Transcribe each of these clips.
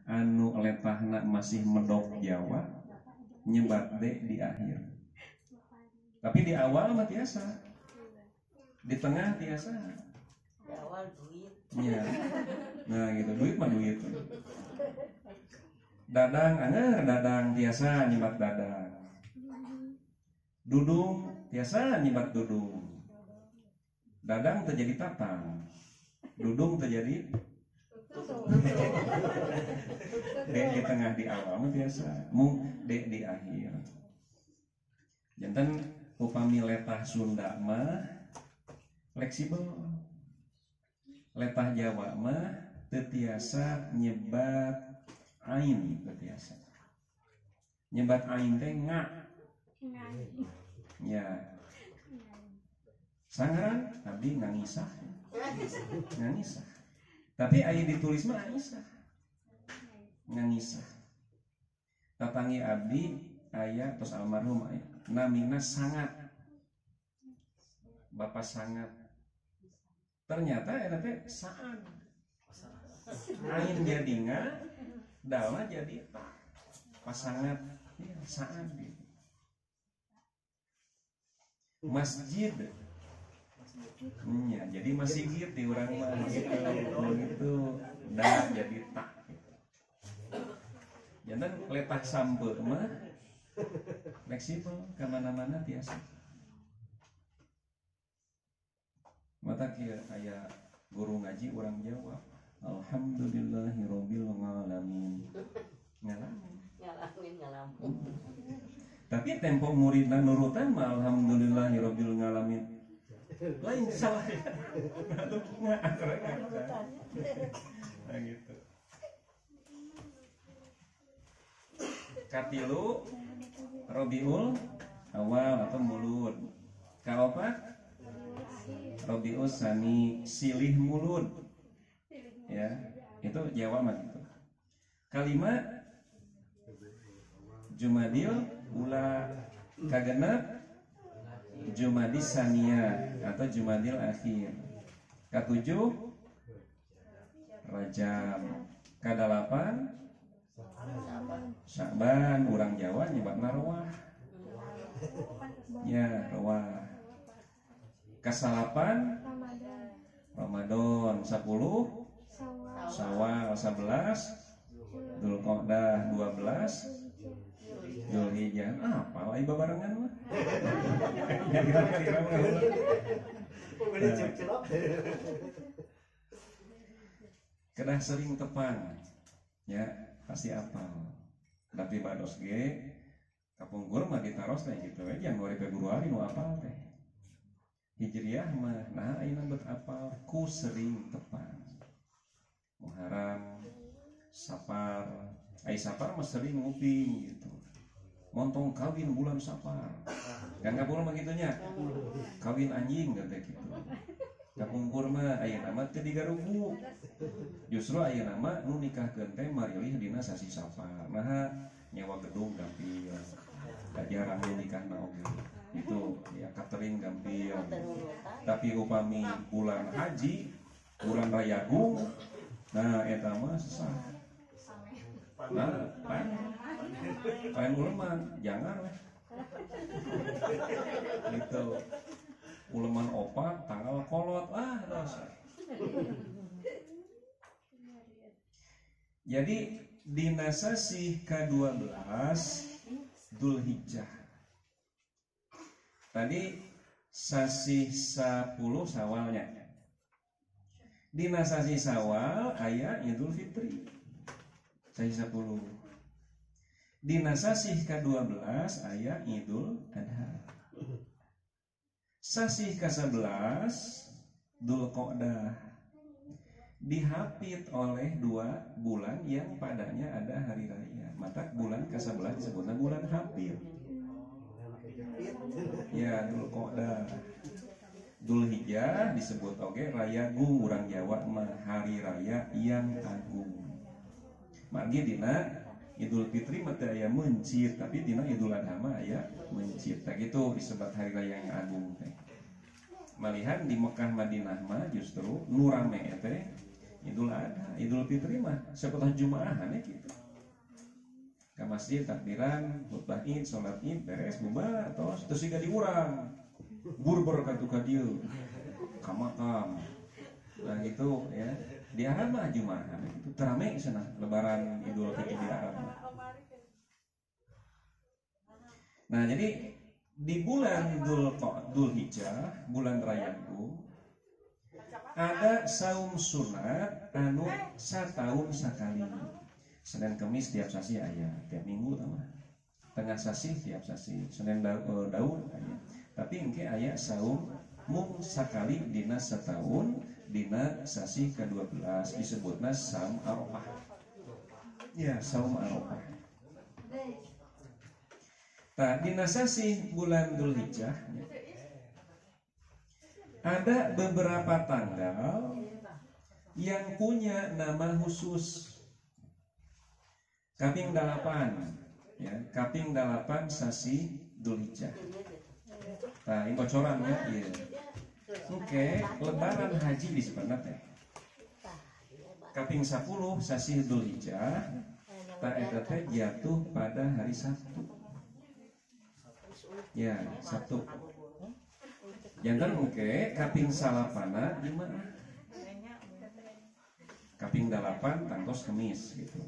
anu letahna masih medok Jawa nyebat D di akhir. Tapi di awal mah biasa, di tengah biasa. Di awal duit. Ya, nah gitu, duit mah duit. Dadang, anger dadang biasa nyebat dadang. Dudung biasa nyebat dudung. Dadang terjadi tatang, dudung terjadi D di tengah di awal mah biasa, mung D di akhir. Jantan upami letah Sunda mah fleksibel, letah Jawa mah tetiasa nyebat ain, tetiasa nyebat ain teh nga. Ya, sangaran abdi ngangisah, ngangisah. Tapi aya ditulis mah ngangisah, ngangisah. Tatangi abdi aya tos almarhum aya namina sangat, bapak sangat. Ternyata eta teh saan. Ain jadi nga, dalna jadi ta. Pasangat, ya, saan gitu. Masjid. Ya, jadi masih gitu di urang mah gitu. Dah jadi tak. Jangan letah sampe mah fleksibel kemana-mana biasa. Mata kia aya guru ngaji orang Jawa, alhamdulillahirabbil alamin. Ngalamin. Tapi tempo muridna nurutan mah alhamdulillahirabbil alamin. Lain salah ya. Nah gitu. Katilu Robiul awal atau mulud. Kaopat Robiul sani silih mulud. Ya, itu Jawa mah gitu. Kalimat Jumadil ula kagenep Jumadil sania atau Jumadil akhir. Katujuh Rajab. Kadalapan Sya'ban, urang Jawa nyebat narwah. Ya, rawah. Kasalapan Ramadan 10, Syawal 11, Dzulqa'dah 12, Dzulhijjah. Apa wae babarengan mah. Ya kira-kira mah. Kedah sering tepang. Ya, pasti apal. Tapi bados ge kapungkur mah ditaros teh gitu we Januari Februari nu apal teh. Hijriah mah nah ayeuna bet apal ku sering tepang. Muharram, Safar, ai Safar mah sering nguping gitu. Montong kawin bulan Safar. Kan kapungkur mah gitunya. Kawin anjing teh gitu. Kapungkur mah ayeuna mah teu digarugu. Justru ayeuna mah nu nikahkeun teh marilih dina sasi Safar. Nah, nyewa gedung gampil. Da jarang nikahna oge. Itu ya catering gampil. Tapi upami bulan haji, bulan rayagung, nah eta mah susah. Nah, lain uleman, jangan weh. Gitu. Uleman opat tanggal kolot terus. Jadi dina sasih ke-12 Dzulhijjah. Tadi sasih 10 Syawalnya. Dina sasih Syawal aya Idul Fitri. Sasih 10. Dina sasih ke-12 aya Idul Adha. Sasih ke-11 Dzulqa'dah. Dihapit oleh 2 bulan yang padanya ada hari raya. Maka bulan ke-11 disebutnya bulan hapit. Ya, Dzulqa'dah. Dzulhijjah disebut oge raya gung, urang Jawa mah hari raya yang agung. Margi dina Idul Fitri mah teu aya mencit, tapi dina Idul Adha mah aya mencit. Tah gitu disebut hari raya yang agung teh. Malihan di Mekah Madinah mah justru nu rame teh Idul Adha, Idul Fitri mah sekolah Jumaahan ya gitu. Ke masjid takbiran, khutbah Id, salat Id, beres bubar terus siga diurang. Burber ka dieu. Ka makam. Nah gitu ya. Di Arab mah Jumaahan itu terame sana lebaran Idul Fitri di Arab. Nah, jadi di bulan Dzul Hijjah, bulan Rayagung, ada saum sunat anu satahun sakali. Senin Kemis tiap sasi aya, tiap minggu tambah. Tengah sasi tiap sasi, Senin daun aya. Tapi engke aya saum mung sakali dina setahun dina sasi ke-12 disebutna saum Arafah. Ya, saum Arafah. Nah, dina sasi bulan Dzulhijjah ada beberapa tanggal yang punya nama khusus. Kaping 8 ya, kaping 8 sasi Dzulhijjah. Nah, ini bocoran ya, iya. Oke, lebaran haji disebutna teh. Kaping 10 sasi Dzulhijjah, ta eta teh jatuh pada hari Sabtu. Ya, Sabtu. Jantan oke, kaping salapana gimana? Kaping 8 tangtos Kemis gitu.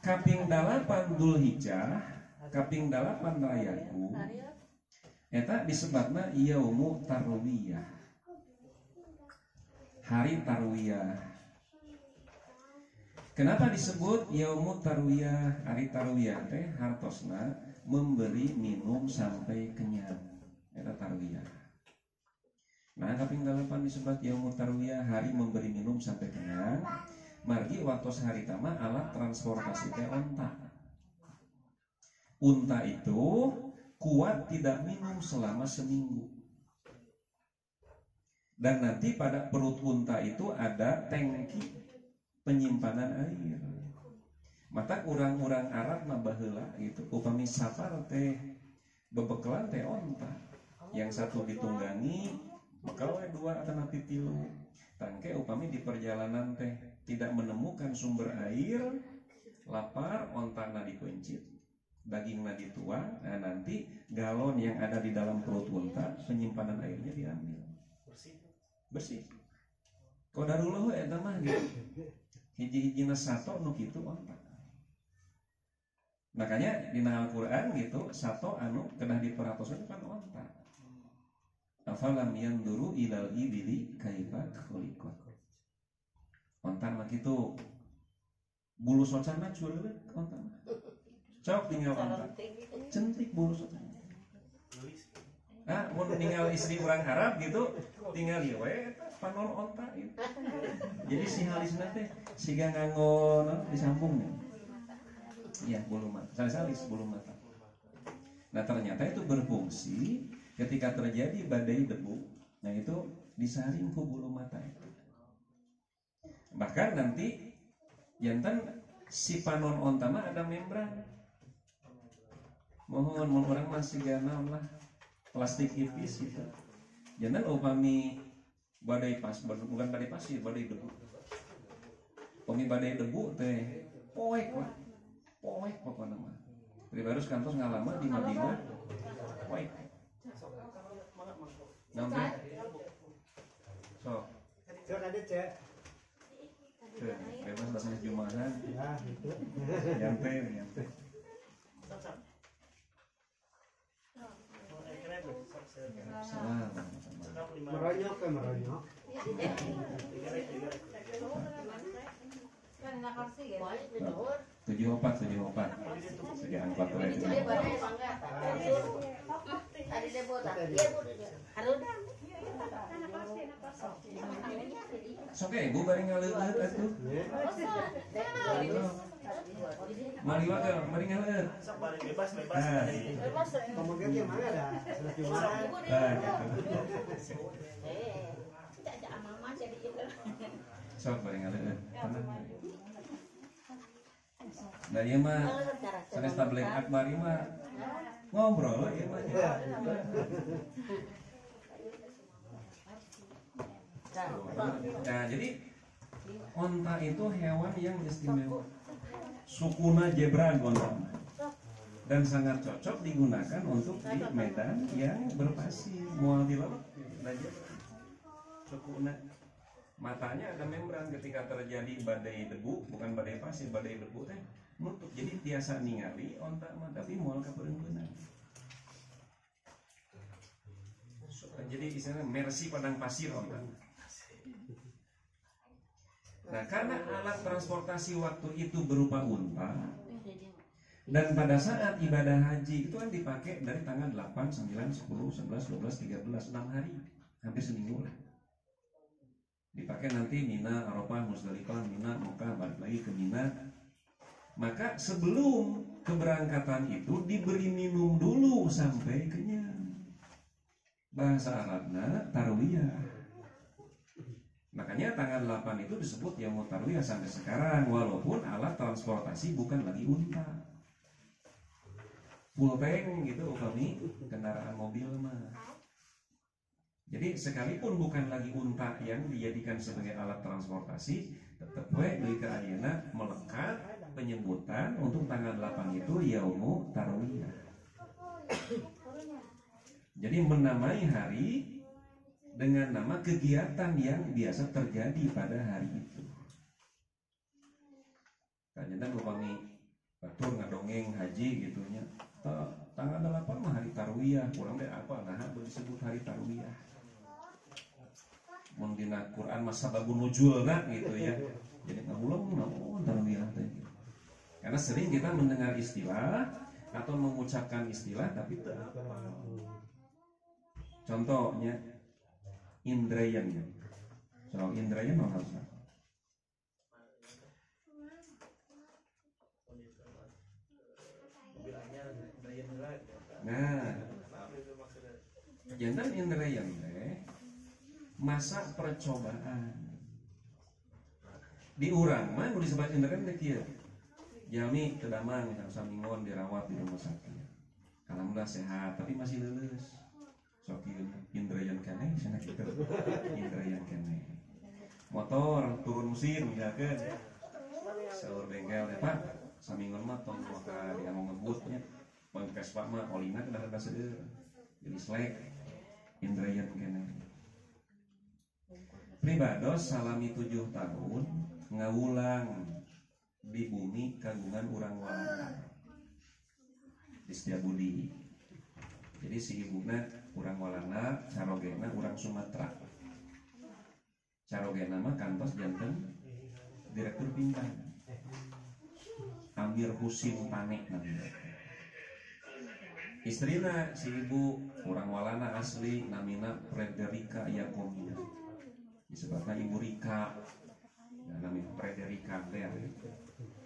Kaping 8 Dzulhijjah, kaping 8 Rayagung. Eta disebutna Yaumu Tarwiyah. Hari Tarwiyah. Kenapa disebut Yaumu Tarwiyah? Hari Tarwiyah teh hartosna memberi minum sampai kenyang. Eta Tarwiyah. Nah, kaping 8 disebut Yaumu Tarwiyah, hari memberi minum sampai kenyang. Margi waktu hari tama alat transportasi teh onta. Unta itu kuat tidak minum selama seminggu. Dan nanti pada perut unta itu ada tangki penyimpanan air. Mata orang-orang Arab mah baheula gitu. Upami safar teh bebekelan teh onta. Yang satu ditunggangi, bekal we 2 atau napi 3. Tangke upami di perjalanan teh tidak menemukan sumber air, lapar, ontana dikuncit, dagingnya dituang, nah nanti galon yang ada di dalam perut unta penyimpanan airnya diambil. Bersih. Qadarullah eta mah gitu. Hiji-hijina sato nu kitu onta. Makanya di Al-Qur'an gitu, sato anu kedah diperatosan kan onta. Afalam yanduru ilal ibili kaifa khuliqat. Ontan mah kitu. Bulu socana culeuleuk ontan. Cok tinggal ontan. Centik bulu socana. Ah, mun tinggal istri orang Arab gitu, tinggal ieu we panon onta gitu. Jadi si halisna teh siga nganggo disambung nih. Iya, bulu mata. Salis bulu mata. Nah, ternyata itu berfungsi ketika terjadi badai debu. Nah, itu disaring ke bulu mata itu. Bahkan nanti jantan si panon onta mah ada membran. Mohon orang masih ganam lah plastik ipis gitu. Jantan upami badai pas, bukan badai pasir, badai debu. Upami badai debu teh poek lah. Poek pokoknya mah. Pribarus kantos ngalama di Madinah. Poek. Nampak? So. Cek ada cek. Bebas bahasa Jumahan. Ya, itu. Nyampe. Salam. Meronyok ke meronyok. Kan 74. Segi angkot lagi. Tadi dia botak. Iya, Bu. Harudan. Sok ibu bari ngaleueut atuh. Mari wae, mari ngaleueut. Sok bari bebas. Nah, Kamu ge mana dah? Sudah cuma. Tidak ada mama jadi itu. Sok bari ngaleueut. Nah, ieu mah sanes tabligh akbari mah ngobrol ieu mah. Nah, jadi Onta itu hewan yang istimewa. Sukuna zebra onta. Dan sangat cocok digunakan untuk di medan yang berpasir. Mual di laut. Sukuna. Matanya ada membran ketika terjadi badai debu, bukan badai pasir, badai debu teh nutup. Jadi tiasa ningali onta mah tapi mual ka pereungeunna. Jadi istilahnya mercy padang pasir onta. Nah, karena alat transportasi waktu itu berupa unta, dan pada saat ibadah haji itu kan dipakai dari tanggal 8, 9, 10, 11, 12, 13, 6 hari, hampir seminggu lah. Dipakai nanti Mina, Arafah, Musdalifah, Mina, Mekah, balik lagi ke Mina. Maka sebelum keberangkatan itu diberi minum dulu sampai kenyang. Bahasa Arabnya tarwiyah. Makanya tanggal 8 itu disebut Yaumut Tarwiyah sampai sekarang, walaupun alat transportasi bukan lagi unta. Full tank gitu upami kendaraan mobil mah. Jadi sekalipun bukan lagi unta yang dijadikan sebagai alat transportasi, tetap we deui ka ayeuna melekat penyebutan untuk tanggal 8 itu Yaumut Tarwiyah. Jadi menamai hari dengan nama kegiatan yang biasa terjadi pada hari itu. Kajana upami batur ngadongeng haji gitunya. Tanggal 8 mah hari Tarwiyah, kurang deh apa nah disebut hari Tarwiyah. Mun dina Quran mah sababun nuzulna gitu ya. Jadi ngulung naon tarwiyah teh. Karena sering kita mendengar istilah atau mengucapkan istilah tapi teu apa. Contohnya Indrayan. Soal Indrayan mah harusnya. Nah, jantan Indrayan teh masa percobaan di urang mah nu disebut Indrayan teh kieu. Jalmi teu damang samingon dirawat di rumah sakit. Alhamdulillah sehat tapi masih leuleus. Sok kieu Indrayan keneh cenah kitu. Indrayan keneh. Motor turun musim misalkeun. Saur bengkel teh Pak, samingon mah tong ka dianggo ngebut nya. Mun Vespa mah olina kada rada seueur. Jadi slek Indrayan keneh. Pribados salami 7 tahun ngawulang di bumi kagungan urang walana di Setiabudi. Jadi si ibuna urang walana, carogena urang Sumatera. Carogena mah kantos janten direktur pinggan Amir Husin Pane namanya. Istrina si ibu urang walana asli namina Frederika Yakomina. Disebutnya Ibu Rika, dan namanya Frederika teh.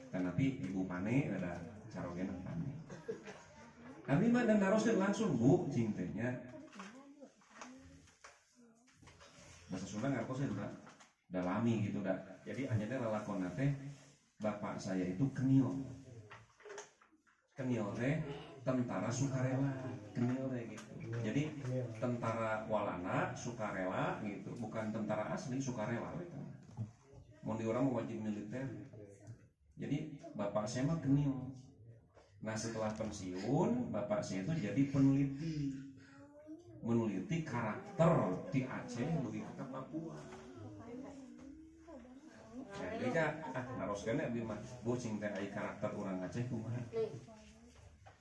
Tanapi Ibu Pane ada carogena Pane. Abi mah dan naroskeun langsung Bu cintanya. Bahasa Sunda ngartos udah dalami gitu dah. Jadi anjeunna lalakonna teh bapak saya itu kenil. Kenil teh tentara sukarela, kenil teh gitu. Jadi tentara walana sukarela gitu, bukan tentara asli sukarela gitu. Mun di urang wajib militer. Jadi bapak saya mah kenil. Nah setelah pensiun bapak saya itu jadi peneliti, meneliti karakter di Aceh begitu ke Papua. Jadi kan naroskeun abdi mah bocing teh aya karakter urang Aceh kumaha.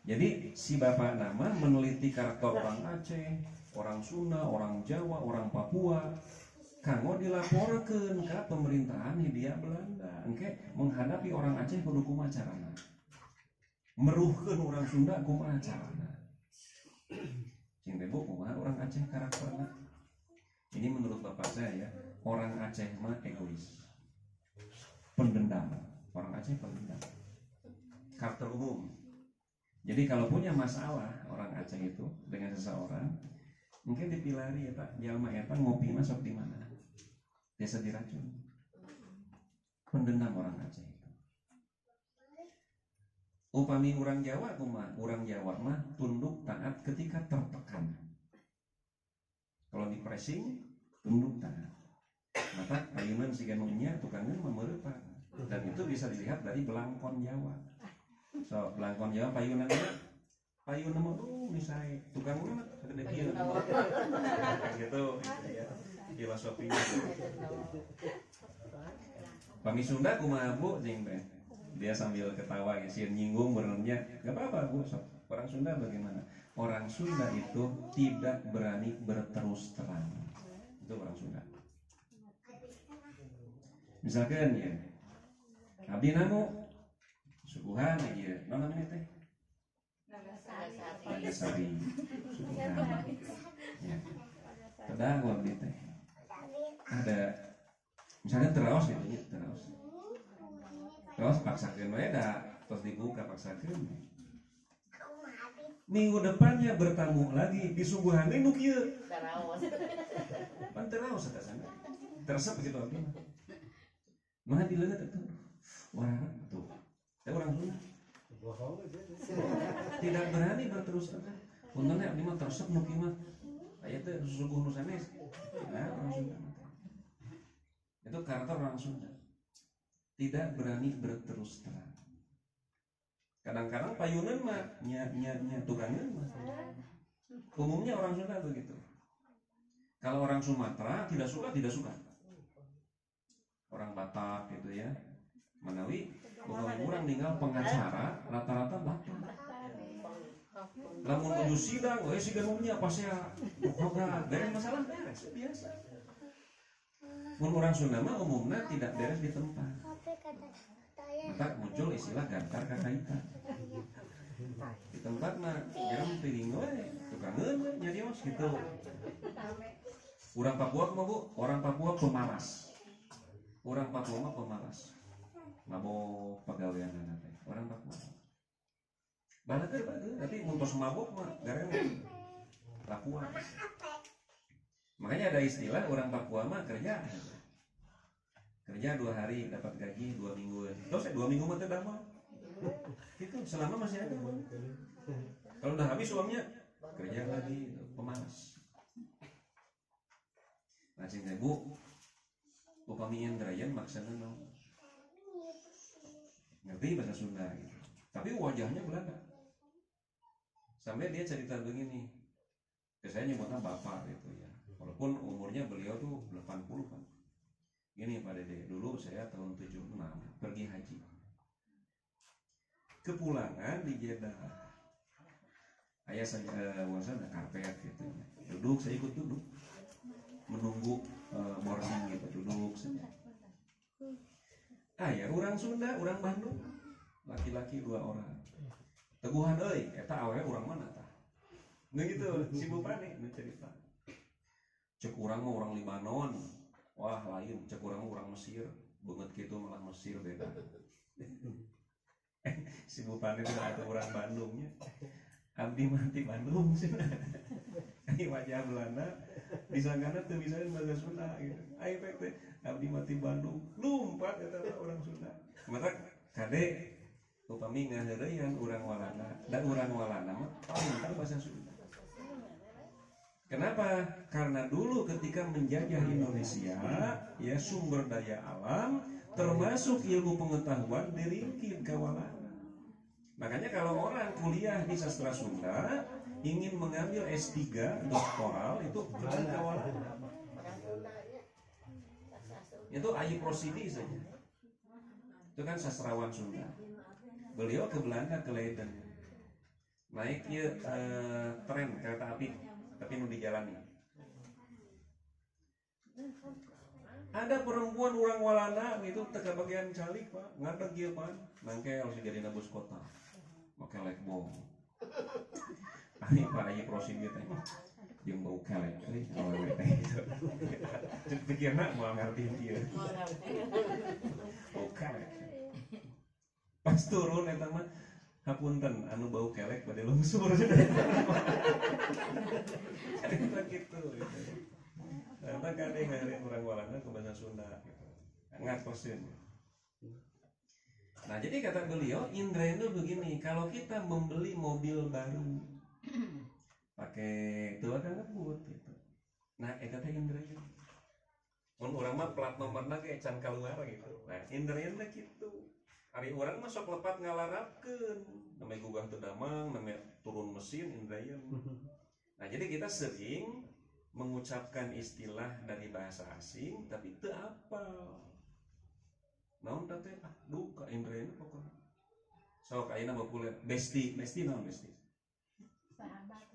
Jadi si bapak nama meneliti karakter orang Aceh, orang Sunda, orang Jawa, orang Papua. Kanggo dilaporkeun ke pemerintahan Hindia Belanda. Engke menghadapi orang Aceh kudu kumaha carana. Meruhkeun orang Sunda kumaha carana. Cing teh Bu kumaha orang Aceh karakterna. Ini menurut bapak saya ya, orang Aceh mah egois. Pendendam. Orang Aceh pendendam. Karakter umum. Jadi kalau punya masalah orang Aceh itu dengan seseorang, mungkin dipilari ya Pak, jalma eta ngopi masuk di mana? Desa diracun. Pendendam orang Aceh itu. Upami orang Jawa kumaha? Orang Jawa mah tunduk taat ketika tertekan. Kalau di pressing tunduk taat. maka ayunan si ganungnya tukangan memereupan, dan itu bisa dilihat dari belangkon Jawa. So belangkon Jawa payunannya payun nama misalnya tukangnya gede kieu gitu ya filosofinya. Pami Sunda kumaha Bu jeung teh dia sambil ketawa ya sieun nyinggung benernya nggak apa-apa Bu. So, orang Sunda bagaimana? Orang Sunda itu tidak berani berterus terang. Itu orang Sunda. Misalkan ya, abdi namu suguhan aja, non namanya teh Nagasari, suguhan. Ya, kadang abdi teh ada, misalnya teraos gitu ya, teraos paksakan we da, terus dibuka paksakan. Minggu depannya bertamu lagi di suguhan ini nukieu. Pan teraos eta sana. Teresep gitu abdi. Mah dileungeut atuh. Orang tuh. Saya orang Sunda. Tidak berani berterus terang. Untungnya abdi mah teresep nu kieu mah. Aya teh susuguh nu sanes. Nah, orang Sunda. Itu karakter orang Sunda. Tidak berani berterus terang. Kadang-kadang payunan mah nya tukangan mah. Umumnya orang Sunda begitu. Kalau orang Sumatera tidak suka. Orang Batak gitu ya, Manawi, orang tinggal pengacara rata-rata Batak. Lamun menuju sidang, si ganungnya pas ya, pokoknya beres masalah beres biasa. Mun orang Sunda mah umumnya tidak beres di tempat. Maka muncul istilah gantar kakaitan. Di tempat mah, geram piring we, tukangeun we nyarios gitu. Orang Papua mah Bu, orang Papua pemalas. Orang Papua mah pemalas, mabok pegawaian teh. Orang Papua, balaker, tapi muntos mabok mah gareng Papua. Makanya ada istilah orang Papua mah kerja 2 hari dapat gaji 2 minggu. Terus 2 minggu mah teh damai. Itu selama masih ada. Kalau udah habis uangnya kerja lagi, pemalas. Nah sing Bu. Upami Indrayan maksana naon? Ngerti bahasa Sunda gitu. Tapi wajahnya Belanda. Sampai dia cerita begini. Saya nyebutnya bapak gitu ya. Walaupun umurnya beliau tuh 80 kan. Gini Pak Dede, dulu saya tahun 76 pergi haji. Kepulangan di Jeddah. Ayah saya ada karpet gitu ya. Duduk, saya ikut duduk. Menunggu boarding gitu, duduk saja. Ya orang Sunda, orang Bandung, laki-laki 2 orang. Teguhan euy, eta awewe urang mana tah? Nah gitu, si Bupani nu cerita. Cek urang mah urang Libanon. Wah, lain, cek urang mah urang Mesir. Beungeut kitu malah Mesir beda. Si Bupani teh atuh urang Bandungnya. Abdi mati Bandung sih. Ini wajah Belanda disangkana tuh bisa bahasa Sunda gitu. Ayo teh abdi mati Bandung lumpat eta orang Sunda. Maka kade upami ngaheureuyan urang Walanda dan urang Walanda mah pintar bahasa Sunda. Kenapa? Karena dulu ketika menjajah Indonesia, ya sumber daya alam termasuk ilmu pengetahuan diringkit ke Walanda. Makanya kalau orang kuliah di sastra Sunda ingin mengambil S3 doktoral itu pergi ke Walanda. Itu Ayi Prosidi saja. Itu kan sastrawan Sunda. Beliau ke Belanda, ke Leiden. Naik ya tren kereta api, tapi nu dijalani. Ada perempuan orang Walanda itu teka bagian calik Pak, ngadeg ieu Pak, nangkel si gadina bus kota. Make lek bom. Ari Pak Ayi Prosidi teh jeung bau kelek euy awewe teh gitu. Cek pikirna moal ngartiin ieu. Bau kelek. Pas turun eta mah hapunten anu bau kelek bade lungsur. Cerita gitu. Ternyata kade ngare urang Walanda ke bahasa Sunda gitu. Ngatosin. Nah, jadi kata beliau, Indrayana begini, kalau kita membeli mobil baru pakai itu akan ngebut gitu. Nah, eta teh Indrayana. mun urang mah plat nomorna ge can keluar gitu. Nah indra gitu ari urang mah sok lepat ngalarapkeun namanya gugah teu damang namanya turun mesin indrayan. Nah jadi kita sering mengucapkan istilah dari bahasa asing tapi teu apal naon teh duka indrayan pokoknya sok ayeuna populer besti naon besti sahabat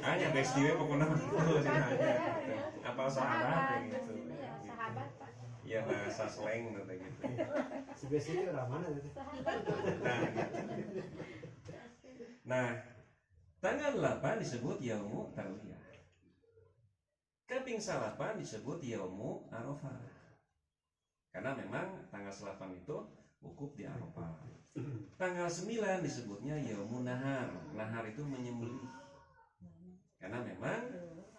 hanya besti we pokoknya apal sahabat gitu sahabat Pak. ya bahasa slang gitu. Si Besi itu orang mana itu? Nah, tanggal 8 disebut Yaumu Tarwiyah. Kaping 8 disebut Yaumu Arafah. Karena memang tanggal 8 itu wukuf di Arafah. Tanggal 9 disebutnya Yaumu Nahar. Nahar itu menyembelih. Karena memang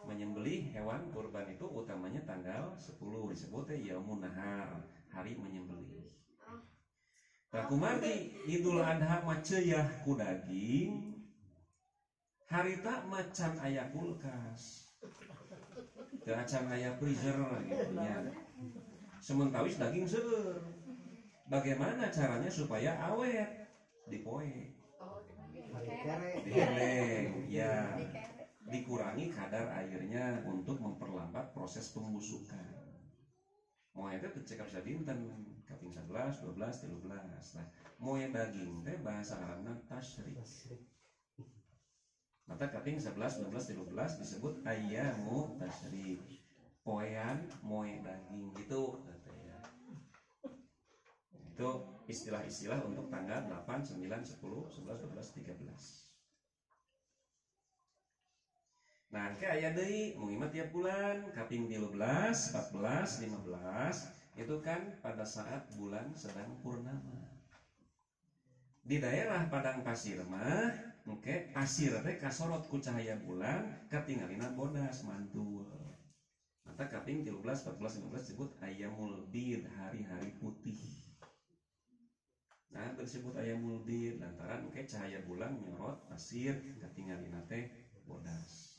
menyembelih hewan kurban itu utamanya tanggal 10 disebutnya Yaumu Nahar, hari menyembelih. Nah, kumargi Idul Adha maceyah ku daging, harita macan aya kulkas, teu acan aya freezer gitu nya. Sementawis daging seueur. Bagaimana caranya supaya awet? Dipoe. Diheleng, ya. Dikurangi kadar airnya untuk memperlambat proses pembusukan. Moe teh cekap sadinten kaping 11, 12, 13. Nah, moe daging teh bahasa Arabna tasyrik. Mata kaping 11, 12, 13 disebut ayyamu tasyrik. Poean moe daging gitu katanya. Itu istilah-istilah untuk tanggal 8, 9, 10, 11, 12, 13. Nah, ke aya deui mengimat tiap bulan kaping 13, 14, 15 itu kan pada saat bulan sedang purnama. Di daerah padang pasir mah engke pasir teh kasorot ku cahaya bulan katingalina bodas mantul. Mata kaping 13, 14, 15 disebut ayyamul bid, hari-hari putih. Nah, disebut ayyamul bid lantaran engke cahaya bulan nyorot pasir katingalina teh bodas.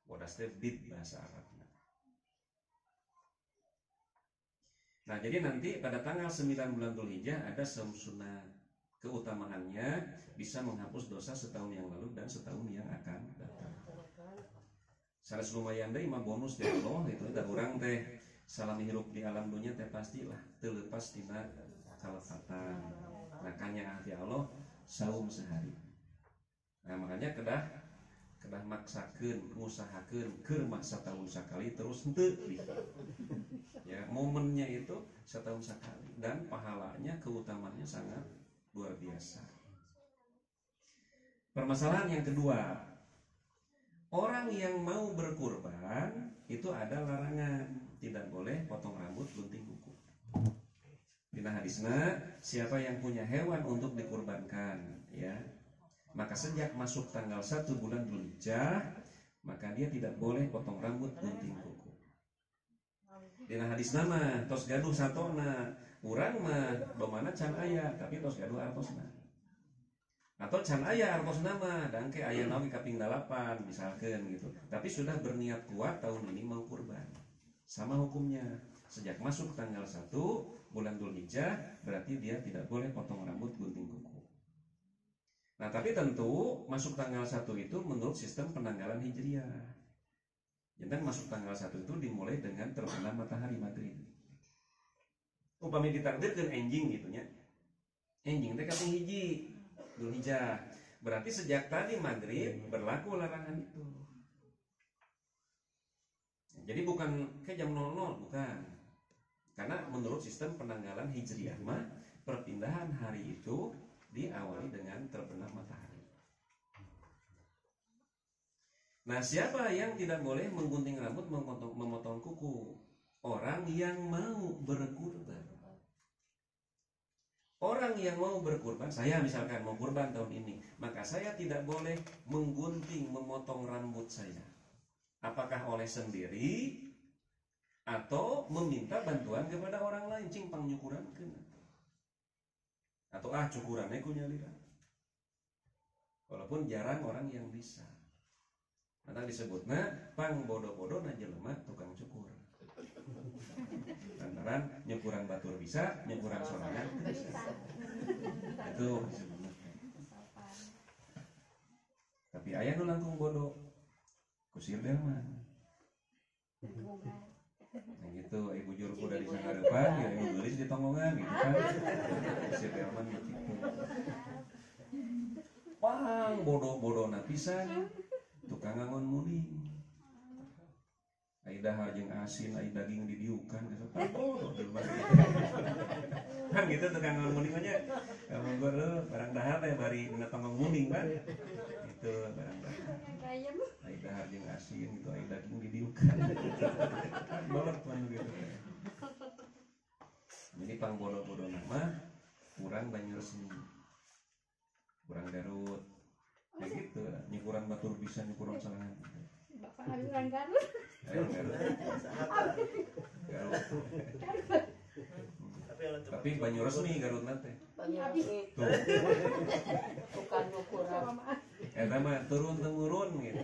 Bodas teh bid bahasa Arabnya. Nah, jadi nanti pada tanggal 9 bulan Dzulhijjah ada saum sunat. Keutamaannya bisa menghapus dosa setahun yang lalu dan setahun yang akan datang. Sanes lumayan deui mah bonus dari Allah itu da urang teh salam hirup di alam dunia teh pastilah teu leupas tina kalefatan. Nah, kanya hati Allah saum sehari. Nah, makanya kedah maksakeun ngusahakeun keur mah satahun sakali terus henteu ya momennya itu setahun sakali dan pahalanya keutamaannya sangat luar biasa. Permasalahan yang kedua, orang yang mau berkurban itu ada larangan, tidak boleh potong rambut, gunting kuku. Dina hadisna siapa yang punya hewan untuk dikurbankan ya, maka sejak masuk tanggal 1 bulan Dzulhijjah maka dia tidak boleh potong rambut, gunting kuku. Dina hadis nama tos gaduh satona, urang mah domana can aya tapi tos gaduh artosna. Atau can aya artosna mah dangke aya naon kaping 8 misalkan gitu. Tapi sudah berniat kuat tahun ini mau kurban. Sama hukumnya. Sejak masuk tanggal 1 bulan Dzulhijjah berarti dia tidak boleh potong rambut, gunting kuku. Nah, tapi tentu masuk tanggal 1 itu menurut sistem penanggalan Hijriah. Jadi masuk tanggal 1 itu dimulai dengan terbenam matahari maghrib. Upami ditakdirkan enjing gitunya. Enjing teh kaping hiji Dzulhijjah. Berarti sejak tadi maghrib berlaku larangan itu. Jadi bukan ke jam 00, bukan. Karena menurut sistem penanggalan Hijriah mah perpindahan hari itu diawali dengan terbenam matahari. Nah, siapa yang tidak boleh menggunting rambut, memotong kuku? Orang yang mau berkurban. Orang yang mau berkurban, saya misalkan mau kurban tahun ini, maka saya tidak boleh menggunting, memotong rambut saya. Apakah oleh sendiri atau meminta bantuan kepada orang lain, cing pangnyukuran kena. Atau cukurannya ku nyalira. Walaupun jarang orang yang bisa. Maka disebutna pang bodoh-bodoh na jelema tukang cukur. Lantaran nyukuran batur bisa, nyukuran sorangan bisa. Itu disebutna. Tapi aya nu langkung bodoh. Kusir delman. Nah gitu, ibu juruku dari Sanggarepan, ya ibu gelis di Tonggongan gitu kan. Kusir delman gitu. Pang bodoh-bodoh na pisan. Tukang ngangon muning. Ai dahar jeung asin, ai daging didiukan kesepan bodoh delman. Kan gitu tukang ngangon muning nya. Kamu gua barang dahar teh bari dina tonggong muning kan. Itu barang dahar. Ai dahar jeung asin gitu, ai daging didiukan. Bolot pan gitu. Jadi pang bodoh-bodoh nama kurang banyu resmi. Kurang Garut. Ya gitu, nyukuran batur bisa, nyukuran salangan. Bapak ada orang Garut. Ayo Garut. Tapi banyu resmi Garut nanti. Tuh. Bukan ukuran. Eta mah turun temurun gitu.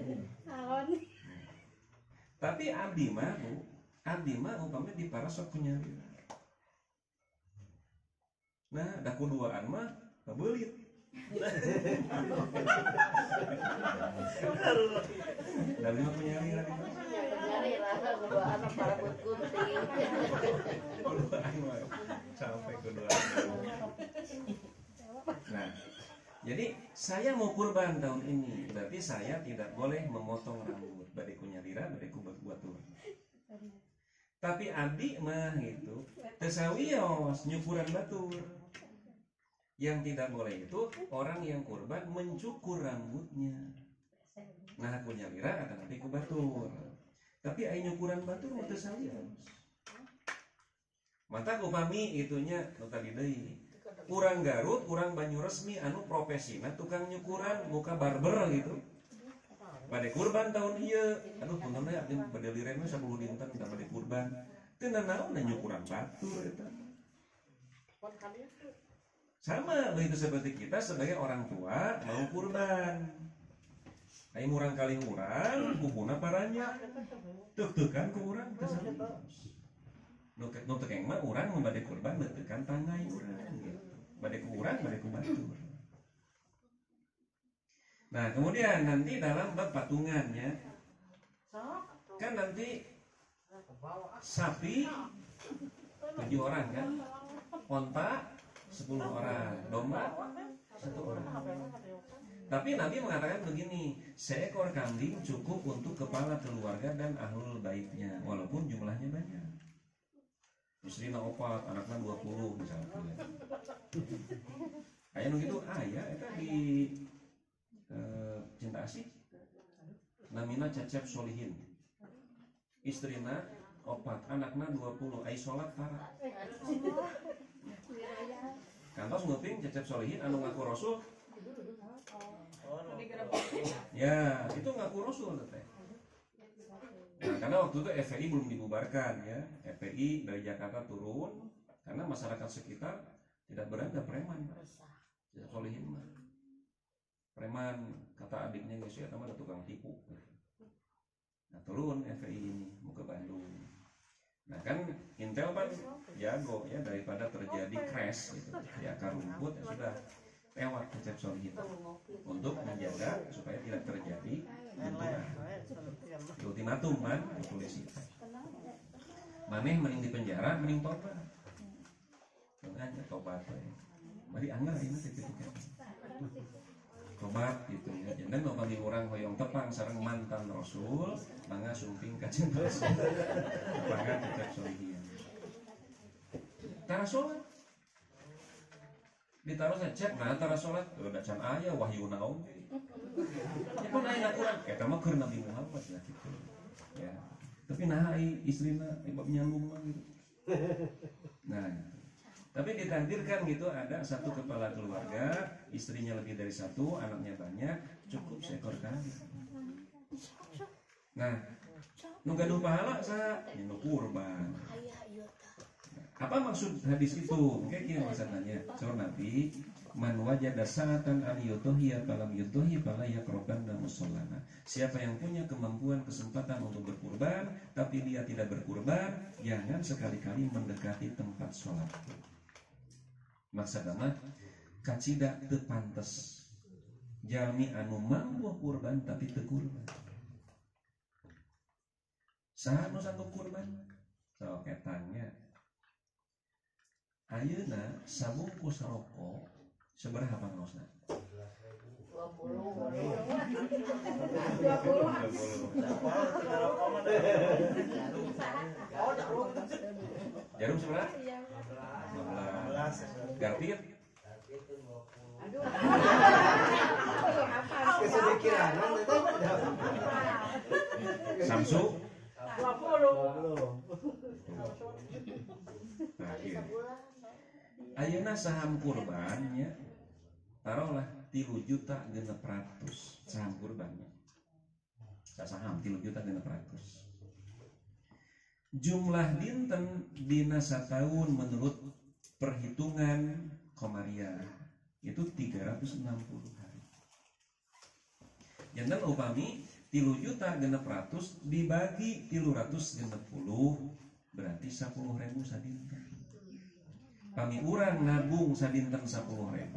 Tapi abdi mah umpamanya di para sok punya. Nah, da kuduaan mah kebelit. Dan lima punya lira di mana? Nyari lah, kedua anak para buat gunting. Kuduaan mah sampai kuduaan. Nah, jadi saya mau kurban tahun ini, berarti saya tidak boleh memotong rambut. Badeku nyalira, badeku batur. Tapi abdi mah gitu, tesawios nyukuran batur. Yang tidak boleh itu orang yang kurban mencukur rambutnya. Nah aku nyalira akan nanti ku batur. Tapi ai nyukuran batur mah teu sawios. Mata upami itunya nu tadi deui. Urang Garut, urang Banyu Resmi anu profesina tukang nyukuran muka barber gitu. Bade kurban tahun ieu. Aduh punten we abdi bade liren we 10 dinten da bade kurban. Teu nanaon nyukuran batur eta. Sama begitu seperti kita sebagai orang tua mau kurban. Ai murang kali urang, kupuna paranya. Tek-tekan ku urang teu sawios. Nu tekeng mah urang membade kurban neutekan tangai urang gitu. Bade ku urang, bade ku batur. Nah, kemudian nanti dalam bab patungannya kan nanti sapi 7 orang kan. Onta 10 orang, domba 1 orang. Tapi Nabi mengatakan begini, seekor kambing cukup untuk kepala keluarga dan ahlul baitnya, walaupun jumlahnya banyak. Istrina 4, anaknya 20 misalnya. Aya nu kitu aya eta di Cinta Asih. Namina Cecep Solihin. Istrina 4, anaknya 20, ai salat tara. Kantos nguping Cecep Solihin anu ngaku Rasul. Ya, itu ngaku Rasul teh. Nah, karena waktu itu FPI belum dibubarkan ya. FPI dari Jakarta turun karena masyarakat sekitar tidak beranda preman. Cecep Solihin mah. Preman kata adiknya geus eta mah tukang tipu. Nah, turun FPI ini mau ke Bandung. Nah kan Intel kan jago ya daripada terjadi crash gitu di akar rumput ya sudah lewat Cecep Solihin untuk menjaga supaya tidak terjadi benturan. Ultimatum kan polisi. Maneh mending di penjara mending tobat. Dengan tobat we. Bari anggar ini ketika tobat gitu ya. Jangan mau bagi orang hoyong tepang sareng mantan Rasul, mangga sumping ka Cinta Asih. Tepangan Cecep Solihin. Tara salat. Ditaruh cek nah tara salat udah can aya wahyu naon ge. Ya pun aya Quran eta mah keur Nabi Muhammad ya gitu. Ya. Tapi nah istrina bab nyalung mah gitu. Nah, tapi ditakdirkan gitu ada satu kepala keluarga, istrinya lebih dari satu, anaknya banyak, cukup seekor kambing. Nah, nu gaduh pahala sa nu kurban. Apa maksud hadis itu? Kayak gini maksudnya. Seorang Nabi, man wajada sa'atan an yutuhiya falam yutuhi fala yaqrabanna musallana. Siapa yang punya kemampuan kesempatan untuk berkurban tapi dia tidak berkurban, jangan sekali-kali mendekati tempat sholat. Maksudnya kacida teu pantes. Jalmi anu mampu kurban tapi teu kurban. Saha nu sanggup kurban? So ketangnya. Ayeuna sabungkus rokok sabaraha pangosna? 20. Jarum seberapa? 15. Garpit? Aduh. Kesedikiran Samsu? 20. Nah, iya. Ayeuna saham kurbannya taruhlah 3.600.000 saham kurbannya. Saham 3.600.000. Jumlah dinten dina satahun menurut perhitungan Komariah itu 360 hari. Jantan upami 3.600.000 dibagi 360 berarti 10.000 sadinten. Kami urang nabung sadinten 10.000,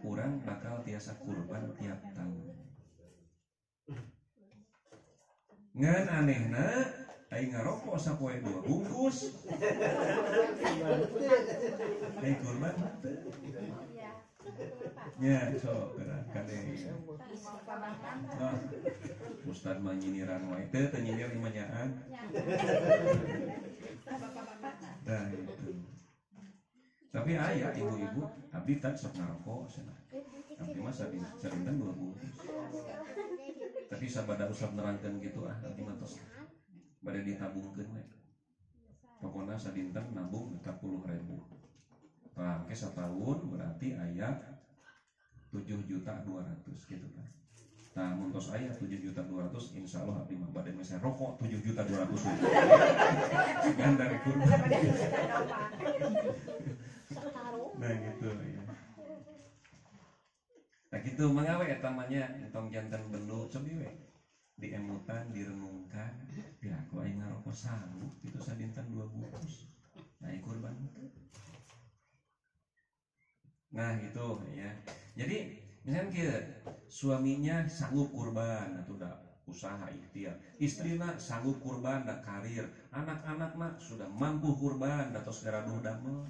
urang bakal tiasa kurban tiap tahun. Ngan anehna aing ngarokok sapoe 2 bungkus. Aing kurban teu. Nya so kade. Nah, Ustaz mah nyiniran wae teu nyinir imanyaan. Nah, itu. Tapi ayah ibu-ibu abdi tak sok ngarokok cenah. Abdi mah sadinten 2 bungkus. Tapi sabada usap nerangkeun gitu abdi mah tos bade ditabungkeun we. Pokona sadinten nabung 40.000. Tah ke satahun berarti aya 7.200.000 gitu kan. Nah, muntos aya 7.200.000 insyaallah abdi mah bade mese rokok 7.200.000. Segan dari kurban. Nah gitu ya. Nah gitu mengawe etamanya entong jantan belu cobi we diemutan direnungkan ya aku aing ngarokok sanggup itu sadinten 2 bungkus. Nah kurban itu. Nah gitu ya. Jadi misalnya kieu suaminya sanggup kurban atau udah usaha ikhtiar, istrina sanggup kurban dak karir, anak-anakna sudah mampu kurban atau segera damel.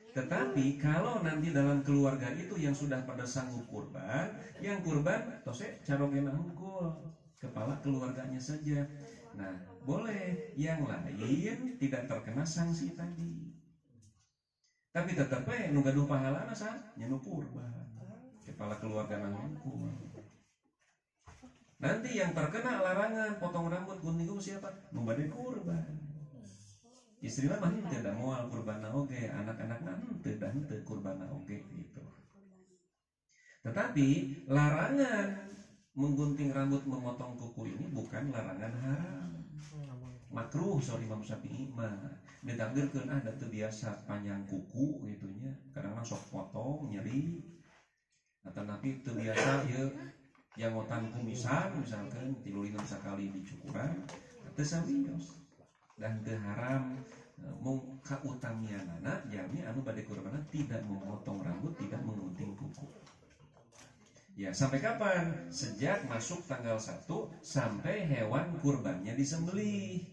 Tetapi kalau nanti dalam keluarga itu yang sudah pada sanggup kurban, yang kurban tose carogena hungkul kepala keluarganya saja. Nah, boleh yang lain tidak terkena sanksi tadi. Tapi tetap nu gaduh pahalana sah nyanu kurban. Kepala keluarga hungkul. Nanti yang terkena larangan potong rambut gunting siapa? Nu bade kurban. Istrinya mah henteu da moal kurbanna oge, anak-anakna henteu da henteu kurbanna oge gitu. Tetapi larangan menggunting rambut, memotong kuku ini bukan larangan haram. Makruh sorry Imam Syafi'i mah ditakdirkeun da teu biasa panjang kuku gitunya, kadang-kadang sok potong nyeri. Atau napi teu biasa ieu jangotan kumisan misalkan 3 dina sakali dicukuran, teu sawios. Dan teu haram mung kautamianana jami anu bade kurban tidak memotong rambut, tidak menggunting kuku. Ya, sampai kapan? Sejak masuk tanggal 1 sampai hewan kurbannya disembelih.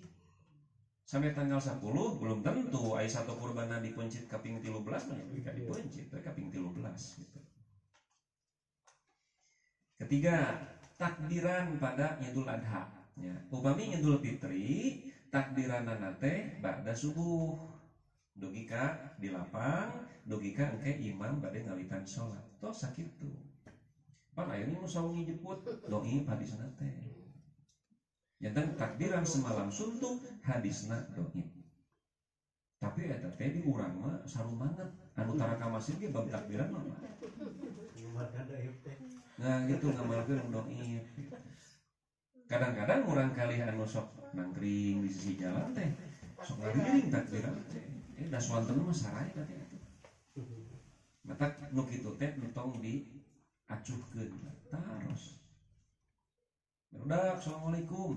Sampai tanggal 10 belum tentu ai satu kurbanna dipencit kaping 13 mah bisa dipencit kaping 13 gitu. Ketiga, takbiran pada Idul Adha. Ya, upami Idul Fitri takbiranana teh ba'da subuh. Dugi ka di lapang, dugi ka engke imam bade ngalitan salat. Tos sakitu. Pan ayeuna nu sawengi jeput doi hadisna teh. Janten takbiran semalam suntuk hadisna doi. Tapi eta teh di urang mah sarumanget anu tara ka masjid ge bab takbiran mah. Nah gitu ngamalkeun doi. Kadang-kadang orang kali anu sok nangkring di sisi jalan teh sok ngariring takbiran teh. Da swanten mah saraya tadi atuh. Mata nu kitu teh nu tong diacuhkeun taros. Barudak assalamualaikum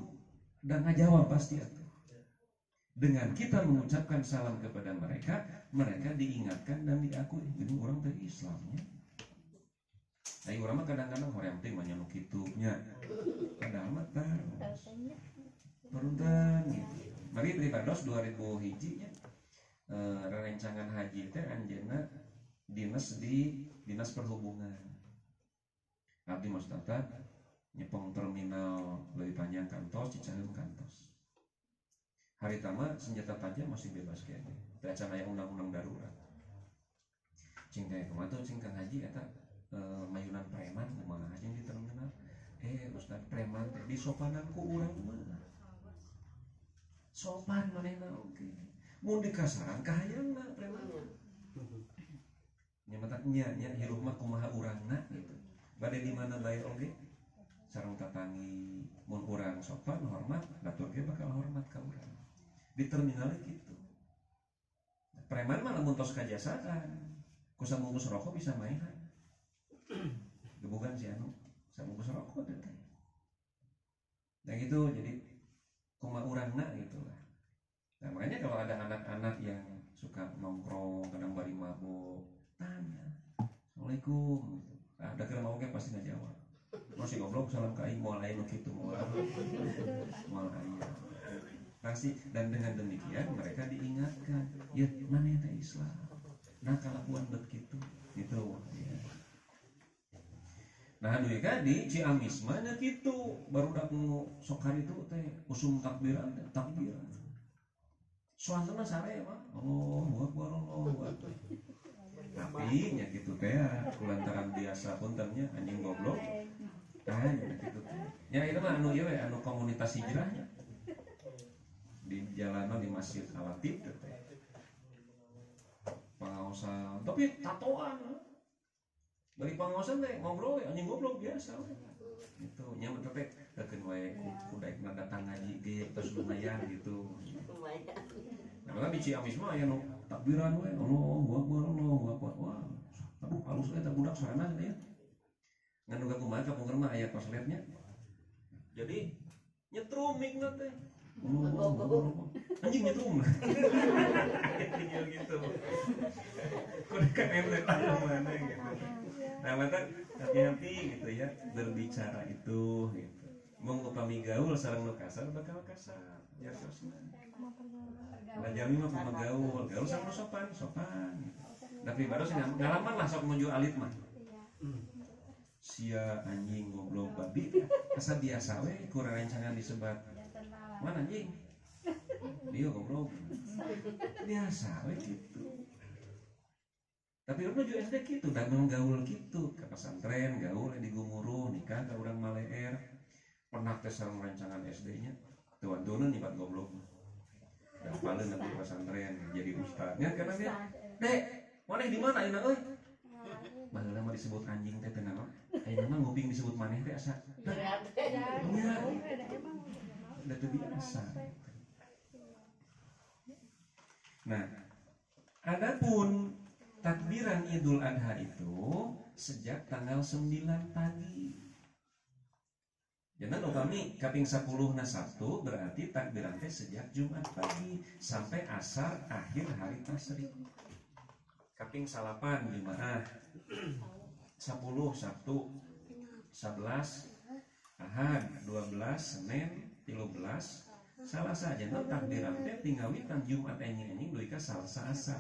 dan ngajawab pasti atuh. Dengan kita mengucapkan salam kepada mereka, mereka diingatkan dan diakui. Jadi orang dari Islamnya. Nah, orang mah kadang-kadang hoream teh mah nya nu kitu nya. Padahal mah taros. Peruntan gitu. Mari pribados 2000 hiji nya. Rencangan haji teh anjeunna dinas perhubungan. Abdi maksud eta nyepong terminal leuwih panjang kantos Cicaheum kantos. Hari tama senjata tajam masih bebas kayaknya. Teh acan aya undang-undang darurat. Cing teh kumaha tuh cing Kang Haji eta mayunan preman kumaha aja di terminal. Ustaz preman teh disopanan ku urang mah. Sopan manehna oge. Mun di kasaran kahayangna preman. Nya mata nya hirup mah kumaha urangna gitu. Bade di mana bae oge sareng tatangi mun urang sopan hormat batur ge bakal hormat ka urang. Di terminal gitu. Preman mah lamun tos kajasaan ku sabungkus rokok bisa mainan. Gebugan si anu sabungkus rokok teh. Nah gitu jadi kumaha urangna gitu lah. Nah makanya kalau ada anak-anak yang suka nongkrong kadang bari mabok tanya assalamualaikum gitu. Nah udah kira mau pasti nggak jawab masih ngobrol salam ke aing moal aing gitu moal aing pasti. Dan dengan demikian mereka diingatkan ya mana teh Islam nah kalakuan begitu gitu ya. Nah dulu kan di Ciamis mana gitu baru dak sokar itu teh usum takbiran suasana sare mah Allahu Akbar Allahu Akbar. Tapi nya gitu teh kulantaran biasa puntennya anjing goblok. Nya gitu teh. Ya itu mah anu ieu we anu komunitas hijrahnya. Di jalanan di Masjid Al-Latif teh. Pangaosan, tapi tatoan. Bagi pangaosan teh ngobrol anjing goblok biasa we. Gitu nya mah teh deukeun wae kudaek datang ngaji ge terus lumayan gitu. Nah, di Ciamis mah aya nu takbiran we Allahu Akbar Allahu Akbar. Wah, aduh halus eta budak sarana ya. Ngan uga kumaha kapungkur mah aya kosletnya. Jadi nyetrum mikna teh. Anjing nyetrum. Gitu. Kudu kan ente tahu mana gitu. Nah, mata hati-hati gitu ya berbicara itu gitu. Mung upami gaul sareng nu kasar bakal kasar. Jarosna. Lah jami mah kumaha gaul sama sopan gitu. Da pribados ngalaman lah sok menuju alit mah. Sia anjing goblok babi asa biasa we ku rencangan disebat. Mana anjing? Dia goblok. Biasa we gitu. Tapi urang menuju SD gitu, da gaul gitu, ke pesantren gaul di Gumuruh nikah ka urang Maleer. Pernah teh sareng rancangan SD-nya. Tuan-tuan nyibat goblok. Dan paling nanti pesantren jadi ustadnya karena dia dek maneh di mana ayeuna euy baheula mah disebut anjing teh teh naon ayeuna mah nguping disebut maneh teh asa nya udah terbiasa. Nah adapun takbiran Idul Adha itu sejak tanggal 9 pagi. Jangan upami kaping 10 na Sabtu berarti takbiran teh sejak Jumat pagi sampai asar akhir hari tasyrik. Kaping 8 Jumat 10 Sabtu 11 Ahad 12 Senin 13 Salasa jangan takbiran teh tinggal witan Jumat enjing duy ka Salasa asar.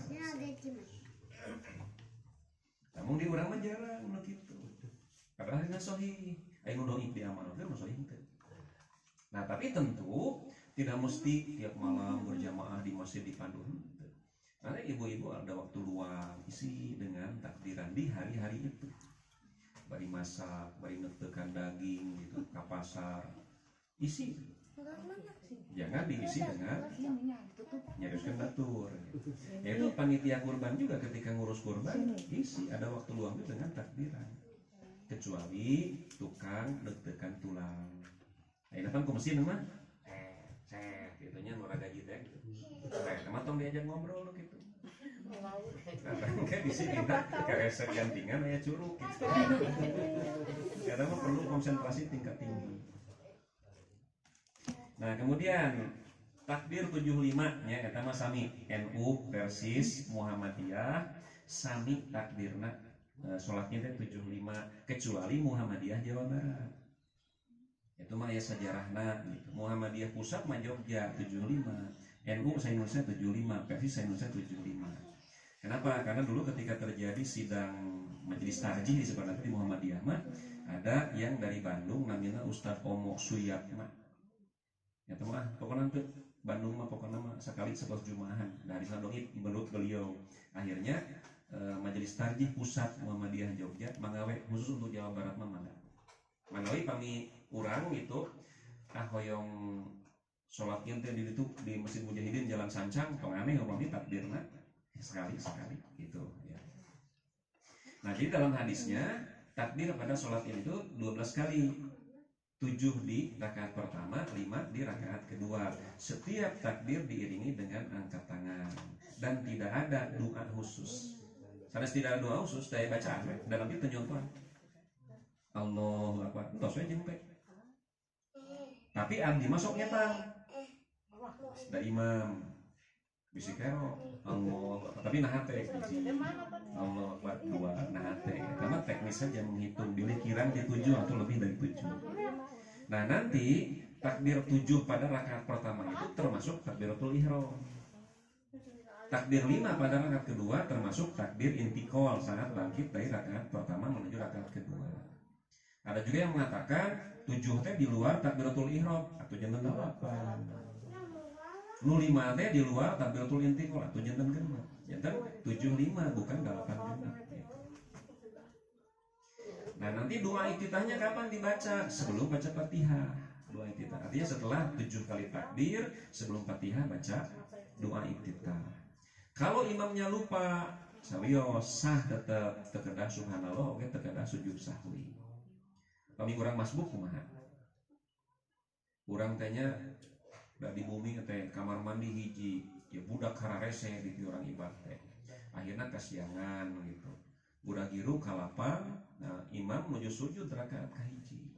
Namun di urang mah jarang nu kitu. Padahal dina sahih aing doib di amalkeun mah sahih teh. Nah, tapi tentu tidak mesti tiap malam berjamaah di masjid dipandu. Karena ibu-ibu ada waktu luang isi dengan takbiran di hari-hari itu. Bari masak, bari netekan daging gitu, ke pasar. Isi. Jangan diisi dengan nyaruskan batur. Yaitu panitia kurban juga ketika ngurus kurban, isi ada waktu luang itu dengan takbiran. Kecuali tukang deg-degan tulang. Ayeuna kan ku mesin mah gitu nya nu gaji teh. Teh mah tong diajak ngobrol gitu. Kayak di sini keresek gantingan aya curug gitu. Karena mah perlu konsentrasi tingkat tinggi. Nah, kemudian takbir 75 nya eta mah sami NU versus Muhammadiyah sami takbirna salatnya teh 75 kecuali Muhammadiyah Jawa Barat. Itu mah ya sejarahna gitu. Muhammadiyah pusat mah Jogja 75, NU se-Indonesia 75, versi se-Indonesia 75. Kenapa? Karena dulu ketika terjadi sidang majelis tarjih di sebelah di Muhammadiyah mah ada yang dari Bandung namanya Ustadz Omo Suyatma. Ya teman, pokoknya tuh Bandung mah pokoknya mah sekali sekelas jumahan dari sana dongit menurut beliau. Akhirnya majelis tarjih pusat Muhammadiyah Jogja mangawe khusus untuk Jawa Barat mah mangga. Manawi pami urang gitu hoyong sholat teh di itu di Masjid Mujahidin Jalan Sancang tong aneh upami takbirna sekali gitu ya. Nah, jadi dalam hadisnya takbir pada sholat itu 12 kali. 7 di rakaat pertama, 5 di rakaat kedua. Setiap takbir diiringi dengan angkat tangan dan tidak ada doa khusus. Karena tidak ada doa khusus, saya baca dalam itu nyontohan Allahu Akbar, tos we jeung tapi abdi masuk nyetang da imam bisi kero Allah, tapi nah teh bisi Allah Akbar 2 nah teh karena teknis saja menghitung pilih kirang di 7 atau lebih dari 7. Nah, nanti takbir 7 pada rakaat pertama itu termasuk takbiratul ihram. Takbir 5 pada rakaat kedua termasuk takbir intikal saat bangkit dari rakaat pertama menuju rakaat kedua. Ada juga yang mengatakan 7 teh di luar takbiratul ihram atau janten 8. Nu 5 teh di luar takbiratul intikal atau janten genep. Janten 75 bukan 8 genep. Nah, nanti doa iftitahnya kapan dibaca? Sebelum baca Fatihah. Doa iftitah artinya setelah 7 kali takbir sebelum Fatihah baca doa iftitah. Kalau imamnya lupa, salios sah tetap terkedah subhanallah, oke terkedah sujud sahwi. Kami kurang masbuk kumaha? Urang tanya da di bumi teh kamar mandi hiji, ya budak hararese di orang ibadah teh. Akhirnya kasiangan gitu. Budak giru kalapang, nah imam menuju sujud rakaat kahiji.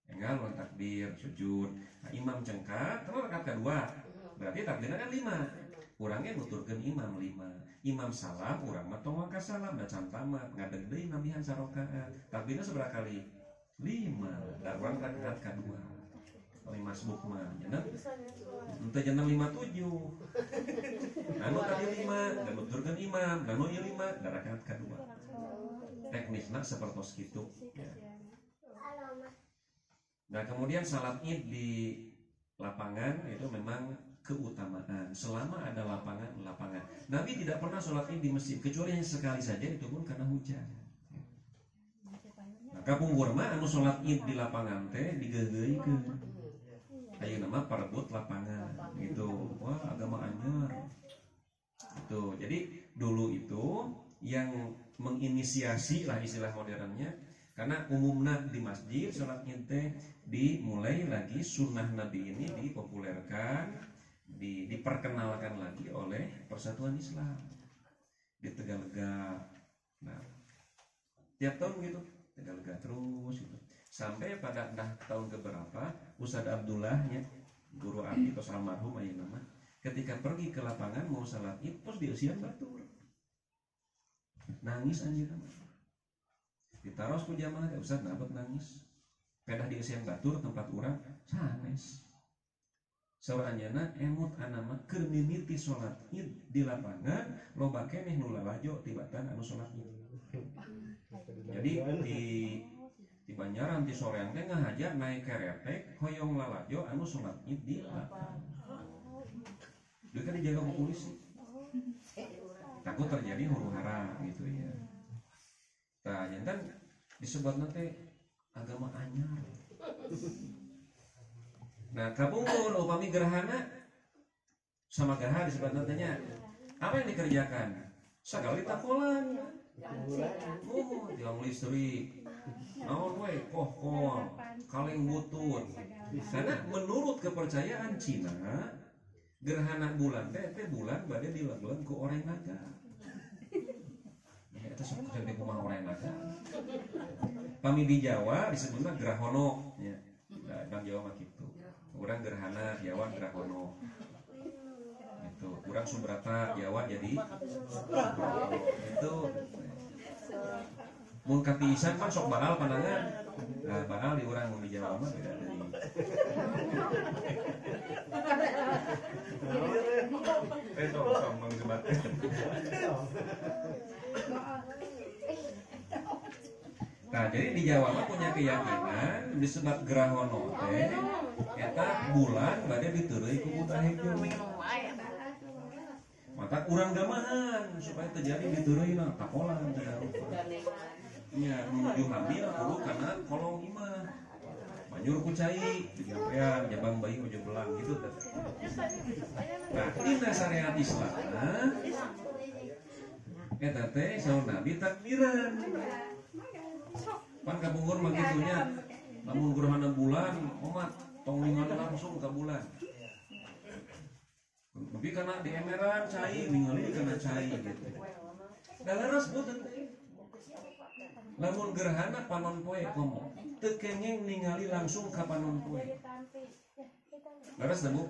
Enggal lawan takbir sujud. Nah, imam cengkat terus rakaat kedua. Berarti takbirnya kan 5. Urangnya nuturkeun imam 5. Imam salam, urang mah tong wangka salam da cantamat ngadeg deui namihan sarakaat. Takbirnya seberapa kali? 5. Da urang rakaat kedua. Kali masbuk mah jeneng henteu jeneng 57. Anu tadi 5 dan nuturkeun imam, dan nu ieu 5 da rakaat kedua. Teknisna sapertos kitu ya. Nah, kemudian salat Id di lapangan itu memang keutamaan selama ada lapangan. Nabi tidak pernah sholat Id di masjid kecuali hanya sekali saja, itu pun karena hujan. Nah, kapungkur mah anu sholat Id di lapangan teh digeugeuykeun. Ayo nama perebut lapangan gitu. Wah, agama anyar. Itu. Jadi dulu itu yang menginisiasi lah istilah modernnya, karena umumnya di masjid sholat Id teh dimulai lagi sunnah Nabi ini dipopulerkan, diperkenalkan lagi oleh Persatuan Islam di Tegalega. Nah, tiap tahun gitu Tegalega terus gitu. Sampai pada tahun keberapa Ustadz Abdullahnya guru abdi tos almarhum ayeuna mah ketika pergi ke lapangan mau salat Id terus dieusian batur. Nangis anjeunna mah. Ditaros ku jamaah Ustadz nabet nangis. Pedah dieusian batur tempat urang sanes. Saur anjeunna emut anama keur mimiti salat Id di lapangan loba keneh nu lalajo tibatan anu salat Id. Jadi di Banjaran di soreang teh ngahaja naik keretek hoyong lalajo anu salat Id di lapangan. Dia kan dijaga ku polisi. Takut terjadi huru-hara gitu ya. Tah jantan disebutna teh agama anyar. Nah, kabungkul upami gerhana sama gaha disebutna tanya. Apa yang dikerjakan? Sagala ditakolan. Tiang listrik. Naon we koh kaleng butut. Karena menurut kepercayaan Cina gerhana bulan teh bulan bade dilaguan ku orang naga. Eta sok jadi kumaha orang naga. Pami di Jawa disebutna grahono nya. Nah, Jawa mah kitu. Urang gerhana Jawa grahono. Itu urang Subrata Jawa jadi itu. Mun kapisan kan sok baal pandangan. Nah, baal di urang mun di Jawa mah beda deui. Tong mangjebat. Nah, jadi di Jawa mah punya keyakinan disebut grahono teh eta bulan bade diteureuy ku buta hejo. Mata urang gamahan supaya terjadi diteureuy takolan teh. Nya menuju hamil kudu kana kolong imah. Banjur ku cai digampean jabang bayi ojo belang gitu teh. Nah, dina syariat Islam eta teh saur Nabi takbiran. Pan kabungkur mah kitunya lamun gerhana bulan umat tong ningali langsung ka bulan. Tapi karena di emeran cai ningali kana cai gitu. Da leres boten. Lamun gerhana panon poe komo teu kengeng ningali langsung ka panon poe. Leres da Bu?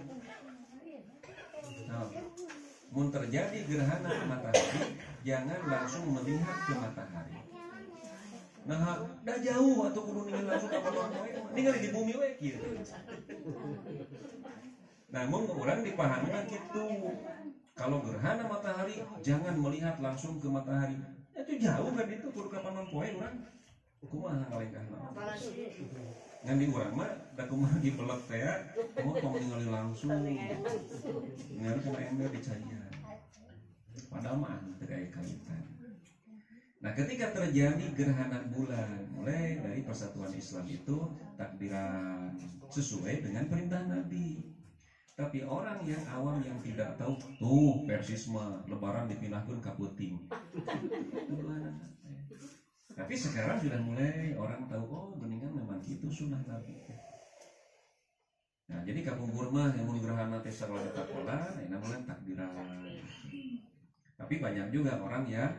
Nah, mun terjadi gerhana matahari jangan langsung melihat ke matahari. Nah, dah jauh atau kudu ningali langsung ka panon poe, ningali di bumi we kieu. Namun orang dipahamkan gitu. Kalau gerhana matahari jangan melihat langsung ke matahari. Itu jauh kan itu kudu ka panon poe urang. Kumaha ngalengkahna. Ngan di urang mah da kumaha dibelek teh mau tong ningali langsung. Ningali kana ember di caian. Padahal mah teu aya kaitan. Nah, ketika terjadi gerhana bulan, mulai dari Persatuan Islam itu takbiran sesuai dengan perintah Nabi. Tapi orang yang awam yang tidak tahu, tuh persisme lebaran dipindahkan ke puting. Tapi sekarang sudah mulai orang tahu, oh geningan memang itu sunnah Nabi. Nah, jadi kapungkur mah yang mun gerhana teh salah takola, ini mulai takbiran. Tapi banyak juga orang yang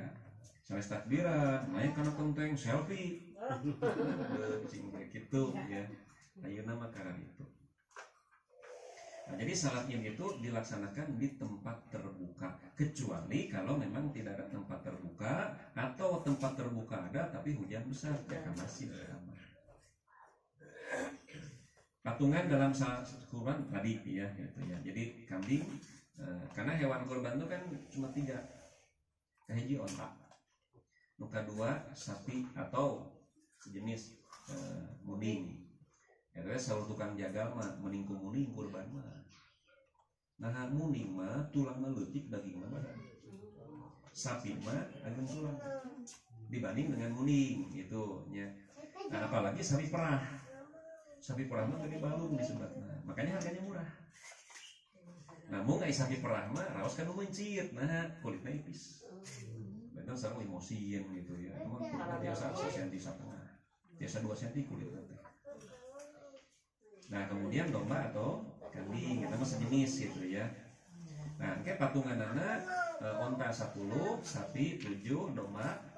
salah takbiran, main karena penting selfie, gitu ya. Ayeuna mah karena itu. Nah, jadi salat Id itu dilaksanakan di tempat terbuka, kecuali kalau memang tidak ada tempat terbuka atau tempat terbuka ada tapi hujan besar, ya masih aman. Patungan dalam salat kurban tadi ya, gitu ya. Jadi kambing, karena hewan kurban itu kan cuma 3, kahiji onta. Nuka 2 sapi atau sejenis muning. Eta saur tukang jagal mah mending ku muning kurban mah. Nah muning mah tulangna leutik dagingna badan. Sapi mah ageun tulang. Dibanding dengan muning gitu nya. Nah apalagi sapi perah. Sapi perah mah gede balung disebutna. Makanya harganya murah. Namun ai sapi perah mah raos kan meuncit. Nah kulitna ipis. Bener sareng limosin gitu ya. Emang biasa 1 cm setengah. Biasa 2 cm kulit teh. Nah, kemudian domba atau kambing kita mah sejenis gitu ya. Nah, kayak patunganana onta 10, sapi 7, domba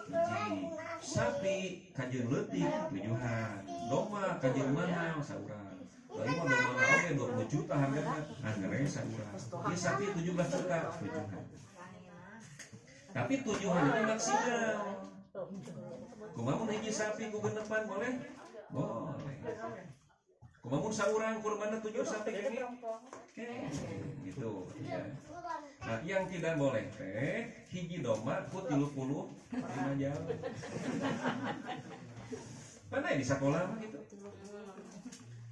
1. Sapi kajeun leutik 7-an. Domba kajeun mahal saurang. Lalu mah domba oge 20 juta hargana, angere saurang. Ieu sapi 17 juta 7-an. Tapi 7-an itu maksimal. Kumaha mun hiji sapi ku genepan boleh? Boleh. Kumaha mun saurang kurbanna 7 sapi gini? Gitu ya. Nah, yang tidak boleh teh hiji domba ku 30 5 jam. Mana di sekolah mah gitu.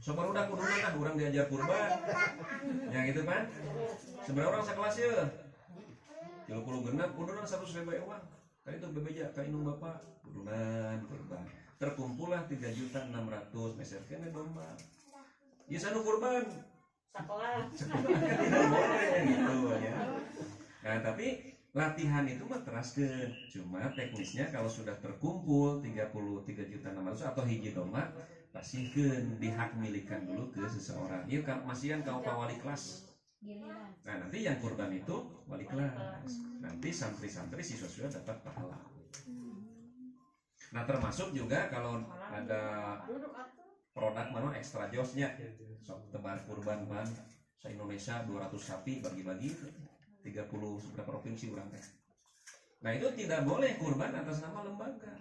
Sobar udah kuduna lah urang diajar kurban. Ya gitu kan? Seberapa orang sekelas ya? 30 genap kudunan 100.000 uang. Tadi itu bebeja ka indung bapak kudunan kurban. Terkumpullah 3.600.000 meserkeun domba. Ieu sanu kurban. Sekolah. Tidak boleh gitu ya. Nah, tapi latihan itu mah teraskeun. Cuma teknisnya kalau sudah terkumpul 33.600.000 atau hiji domba pasihkeun dihak milikan dulu ke seseorang. Ieu masihan ka wali kelas. Giliran. Nah nanti yang kurban itu wali kelas, nanti santri-santri siswa-siswa dapat pahala. Nah termasuk juga kalau ada produk mana ekstra josnya, sok tebar kurban ban se-Indonesia 200 sapi bagi-bagi 30 seberapa provinsi orang teh. Nah itu tidak boleh kurban atas nama lembaga.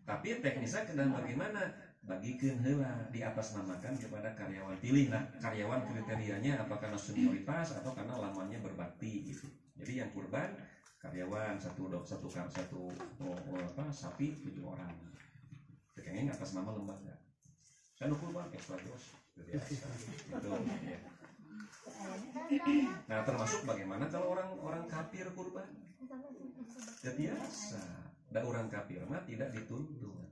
Tapi teknisnya kedang bagaimana? Bagikeun heula, di atas namakan kepada karyawan pilih. Nah karyawan kriterianya apakah karena senioritas atau karena lamanya berbakti gitu. Jadi yang kurban karyawan satu sapi 7 orang. Kayaknya atas nama lembaga. Saya kurban ekstra jos. Biasa. Gitu, ya. Nah termasuk bagaimana kalau orang kafir kurban? Ya biasa. Da orang kafir mah tidak dituntut.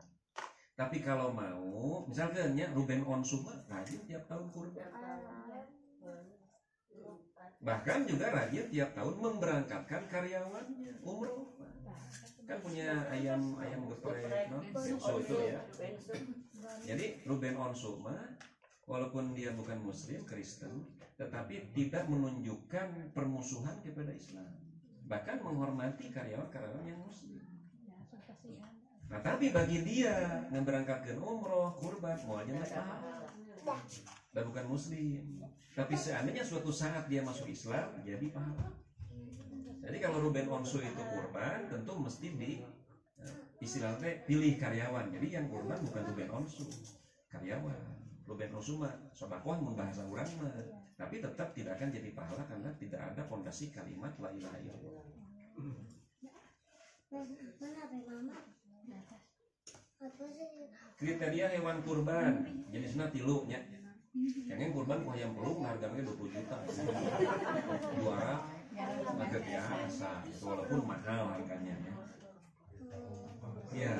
Tapi kalau mau, misalkan ya Ruben Onsum rajin tiap tahun kurban. Bahkan juga rajin tiap tahun memberangkatkan karyawannya umroh. Kan punya ayam geprek, no? Benso itu ya. Jadi Ruben Onsum walaupun dia bukan Muslim, Kristen, tetapi tidak menunjukkan permusuhan kepada Islam. Bahkan menghormati karyawan-karyawan yang Muslim. Nah tapi bagi dia yang berangkatkan umroh, kurban, mau aja nggak pahala. Dan bukan Muslim. Tapi seandainya suatu saat dia masuk Islam, jadi pahala. Jadi kalau Ruben Onsu itu kurban, tentu mesti istilahnya pilih karyawan. Jadi yang kurban bukan Ruben Onsu, karyawan. Ruben Onsu mah sodakoh membahasa orang mah, tapi tetap tidak akan jadi pahala karena tidak ada fondasi kalimat la ilaha illallah. Kriteria hewan kurban jenisnya 3 nya. Yang kurban ku hayam peluk harganya 20 juta. Juara agak biasa, walaupun mahal harganya ya. Iya.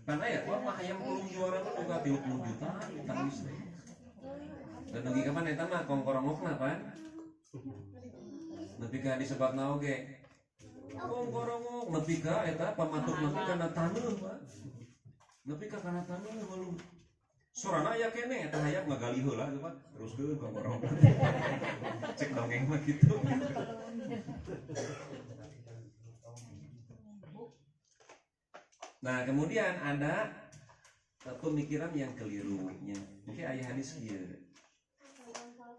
Karena ya wah hayam peluk juara mah juga 30 juta tangis deh. Dan lagi kapan eta mah kongkorongokna pan? Nepi ka disebutna oge. Kongkorongok nepi ka eta pamatuk nepi kana taneuh mah. Nepi ka kana taneuh walu. Sorana aya kene eta hayang ngagali heula tuh Pak. Teruskeun kongkorongok. Cek dongeng mah gitu. Nah, kemudian ada pemikiran yang kelirunya. Mungkin ayah hadis kieu.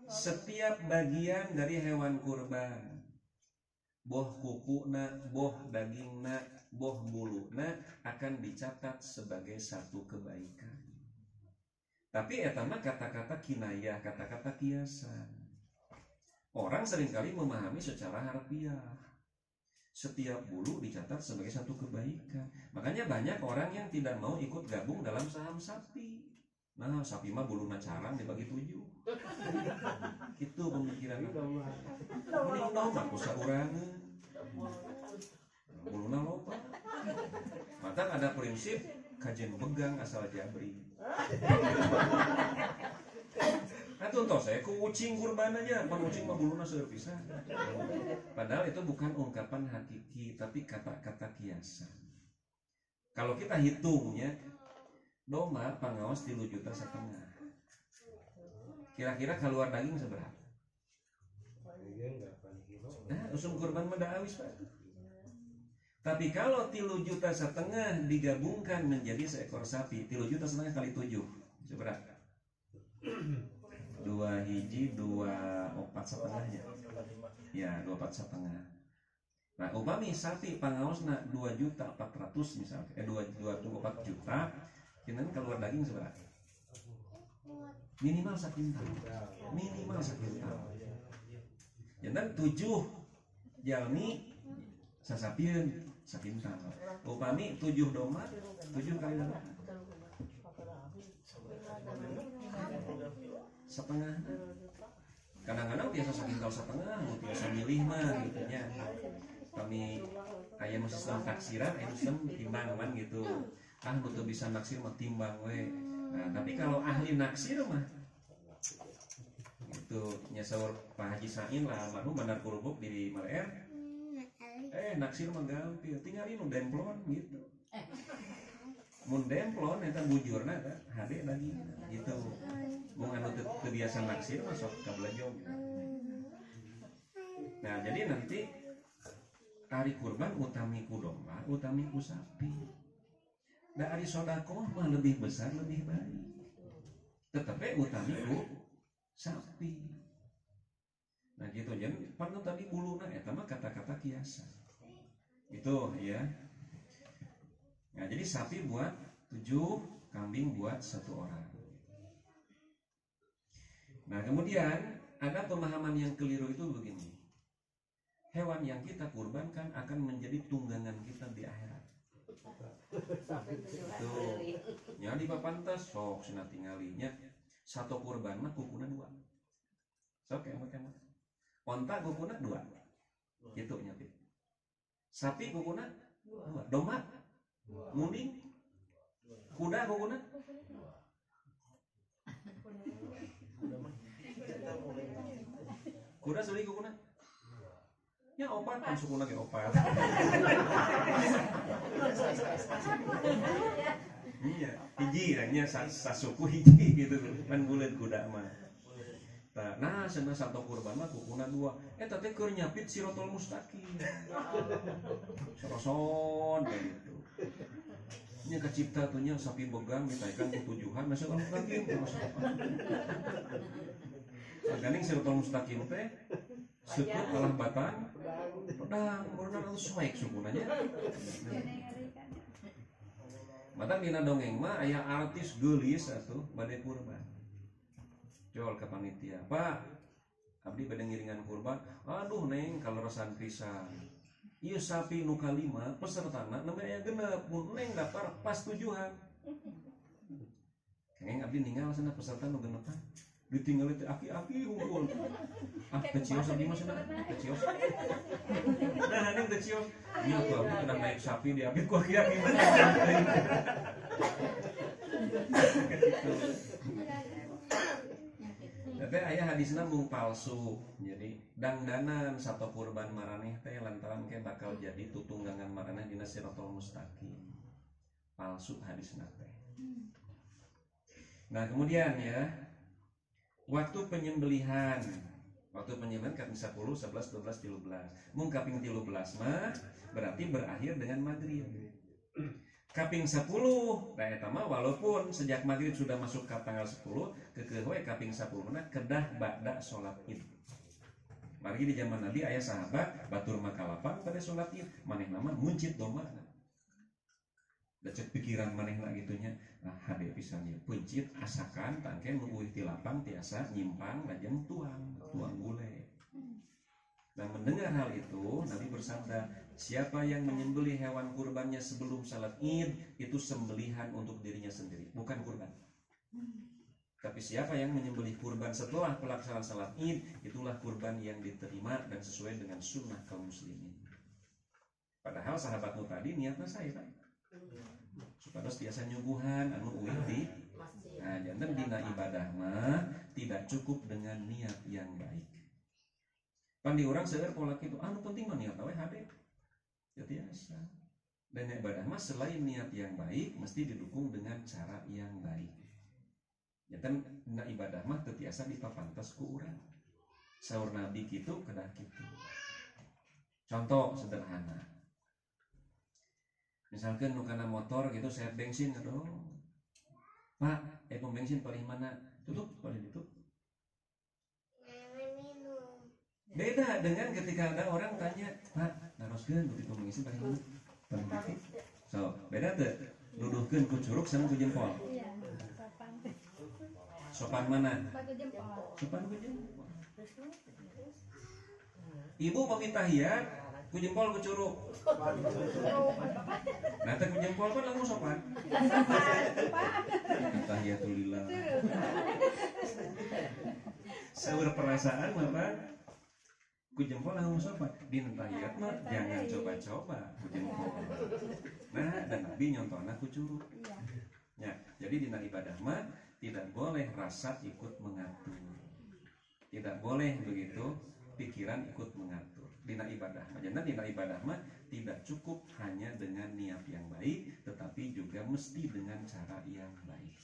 Setiap bagian dari hewan kurban, boh kukuna, boh dagingna, boh buluna akan dicatat sebagai satu kebaikan. Tapi eta mah kata-kata kinayah, kata-kata kiasan. Orang seringkali memahami secara harfiah. Setiap bulu dicatat sebagai satu kebaikan. Makanya banyak orang yang tidak mau ikut gabung dalam saham sapi. Nah, sapi mah buluna carang dibagi 7. Itu pemikiran. Mending naon mah ku saurangeun. Buluna loba. Mata ada prinsip kajen begang asal jabri. Nah contoh saya ku ucing kurban aja, pan ucing mah buluna seueur pisan. Padahal itu bukan ungkapan hakiki, tapi kata-kata kiasan. Kalau kita hitungnya, domba pangaos 3,5 juta. Kira-kira keluar daging seberapa? Nah, usum kurban mah da awis Pak. Tapi kalau 3,5 juta digabungkan menjadi seekor sapi, 3,5 juta kali 7 seberapa? 2 hiji 24,5 ya 24,5. Nah upami sapi pangaosna 2.400.000 misalnya 2,4 juta, kena keluar daging seberapa? Minimal sakintal. Jangan 7 jalmi sasapieun sakintal. Upami 7 domba 7 kali berapa? Setengah. Kadang-kadang biasa sakintal setengah, biasa milih mah gitunya. Kami aya sistem taksiran, sistem timbangan gitu. Betul bisa naksir mah timbang we. Nah, tapi kalau ahli naksir mah itu nya saur Pak Haji Sain lah almarhum Bandar Kurubuk di Maleer. Naksir mah gampil, tinggal nu demplon gitu. Mun demplon eta bujurna hade lagi gitu. Mau anu kebiasaan naksir masuk ke belajong. Nah jadi nanti hari kurban utami ku domba, utami ku sapi. Nah hari sodakoh mah lebih besar lebih baik. Tetapi utami ku sapi. Nah gitu jadi panu tadi uluna eta mah kata-kata kiasan. Itu ya. Nah jadi sapi buat 7, kambing buat 1 orang. Nah kemudian ada pemahaman yang keliru itu begini. Hewan yang kita kurbankan akan menjadi tunggangan kita di akhirat. Tuh, nya di papantas sok cenah tingalinya 1 kurban mah kukuna 2. Sok emot-emot. Onta kukuna 2. Gitu nya Pi. Sapi kukuna 2. Domba munding kuda kukuna kuda seuih kukuna nya 4 kan sukuna ge 4. Iya, hiji nya sasuku hiji gitu kan bulet kuda mah. Nah, cenah 1 kurban mah kukuna 2. Eta teh keur nyapit sirotol mustaqim. Seroson kayak gitu. Nya kacipta tuh nya sapi begang ditaikkan ku tujuhan masuk al mustaqim terus. Ganing sirotol mustaqim teh seupeup kalah batang pedang beunang atuh soek sukunanya. Mata dina dongeng mah aya artis geulis atuh bade kurban. Jol ke panitia, Pak, abdi bade ngiringan kurban. Aduh neng kaleresan pisan. Ieu sapi nu kalima pesertana namanya aya genep, mun neng daftar pas tujuan. Kengeng abdi ninggal cenah peserta nu genepan. Ditinggal teh aki-aki unggul. Ah, teu cios abdi mah cenah, teu cios. Nah, neng teu cios. Nya tuh abdi kena naik sapi di abdi ku aki-aki. Tapi ayah hadisna mung palsu. Jadi dangdanan 1 kurban maraneh teh lantaran ke bakal jadi tutunggangan maraneh dina siratal mustaqim. Palsu hadisna teh. Nah, kemudian ya waktu penyembelihan kaping 10, 11, 12, 13. Mung kaping 13 mah berarti berakhir dengan maghrib. Kaping 10, nah eta mah walaupun sejak maghrib sudah masuk ke tanggal 10, kekeuh we kaping 10 na kedah ba'da salat Id. Margi di zaman Nabi aya sahabat batur makalapang pada salat Id, manehna mah muncit domana. Da cek pikiran manehna kitu nya, nah hade pisan ieu puncit asakan tangke nu uih ti lapang tiasa nyimpang lajeng tuang gule. Dan mendengar hal itu, Nabi bersabda, siapa yang menyembelih hewan kurbannya sebelum salat Id, itu sembelihan untuk dirinya sendiri, bukan kurban. Tapi siapa yang menyembelih kurban setelah pelaksanaan salat Id, itulah kurban yang diterima dan sesuai dengan sunnah kaum muslimin. Padahal sahabatmu tadi niatnya saya kan, supaya biasa nyuguhan, anu uih di. Nah, jantan dina ibadah mah tidak cukup dengan niat yang baik. Pandi orang seueur pola kitu, anu penting mah niat we hade. Ya biasa. Dan ibadah mah selain niat yang baik mesti didukung dengan cara yang baik. Janten dina ibadah mah teu tiasa dipapantos ku urang. Saur Nabi kitu kedah kitu. Contoh sederhana. Misalkan nu kana motor gitu saya bensin aduh. Pak, pom bensin paling mana? Tutup, paling ditutup. Beda dengan ketika ada orang tanya, Pak, naroskeun beuti pom bensin paling mana? Paling titik. So, beda teu? Duduhkeun ku curug sama ku jempol. Iya, sopan. Sopan mana? Batu jempol. Sopan ku jempol. Ibu meminta tahiyat, ku jempol ku curug. Nah, teh ku jempol kan langsung sopan. Tahiyatulillah. Saur perasaan Bapak ku jempol langsung sopan. Di tahiyat mah jangan coba-coba ku jempol. Nah, dan Nabi nyontona ku curug. Ya, jadi dina ibadah mah tidak boleh rasa ikut mengatur. Tidak boleh begitu pikiran ikut mengatur. Dina ibadah mah jangan dina ibadah mah tidak cukup hanya dengan niat yang baik, tetapi juga mesti dengan cara yang baik.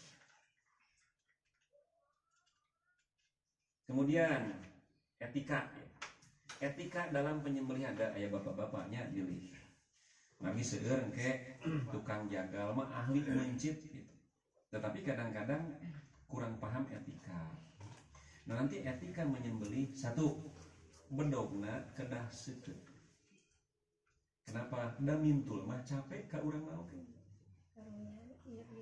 Kemudian etika. Etika dalam penyembelihan ada ayah bapak-bapaknya jeli. Nabi seueur ke tukang jagal mah ahli mencit gitu. Tetapi kadang-kadang kurang paham etika. Nah nanti etika menyembelih satu bedogna kedah seukeut. Kenapa? Da mintul mah capek ka urang mah oke.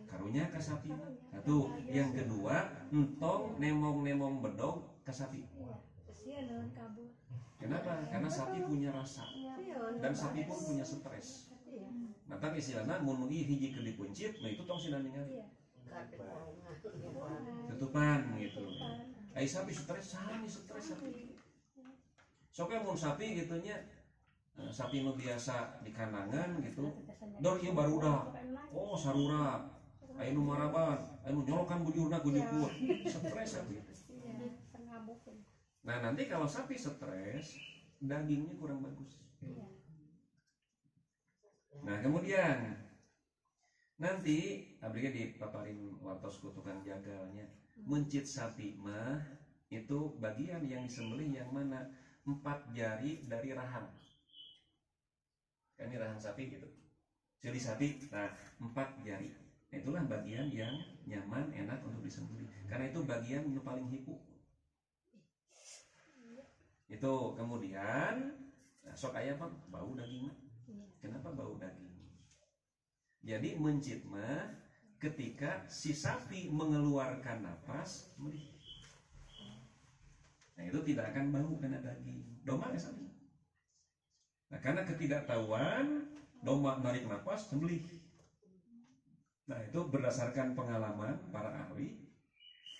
Karunya ka sapi. Satu, yang kedua, entong nemong-nemong bedog ka sapi. Kenapa? Karena sapi punya rasa dan sapi pun punya stres. Nah, tapi istilahna mun hiji keur dipuncit, nah itu tong sina ningali. Tutupan gitu. Ai sapi stres, sami stres sapi. Soalnya mun sapi gitunya, sapi nu biasa di kandangan gitu, dor ieu barudak. Oh, sarura. Aya nu maraban, aya nu nyolokan bujurna ku jukut. Stres sapi. Nah, nanti kalau sapi stres, dagingnya kurang bagus. Nah, kemudian nanti abdinya dipaparin wartos ku tukang jagalnya. Mencit sapi mah itu bagian yang disembelih yang mana? 4 jari dari rahang. Kan ini rahang sapi gitu. Cili sapi, nah 4 jari. Nah, itulah bagian yang nyaman, enak untuk disembelih. Karena itu bagian yang paling hipu. Itu kemudian sok aya apa? Bau daging mah. Kenapa bau daging? Jadi mencit mah ketika si sapi mengeluarkan napas melih. Nah itu tidak akan bau karena daging. Domba ya sapi. Nah karena ketidaktahuan domba narik napas sembelih. Nah itu berdasarkan pengalaman para ahli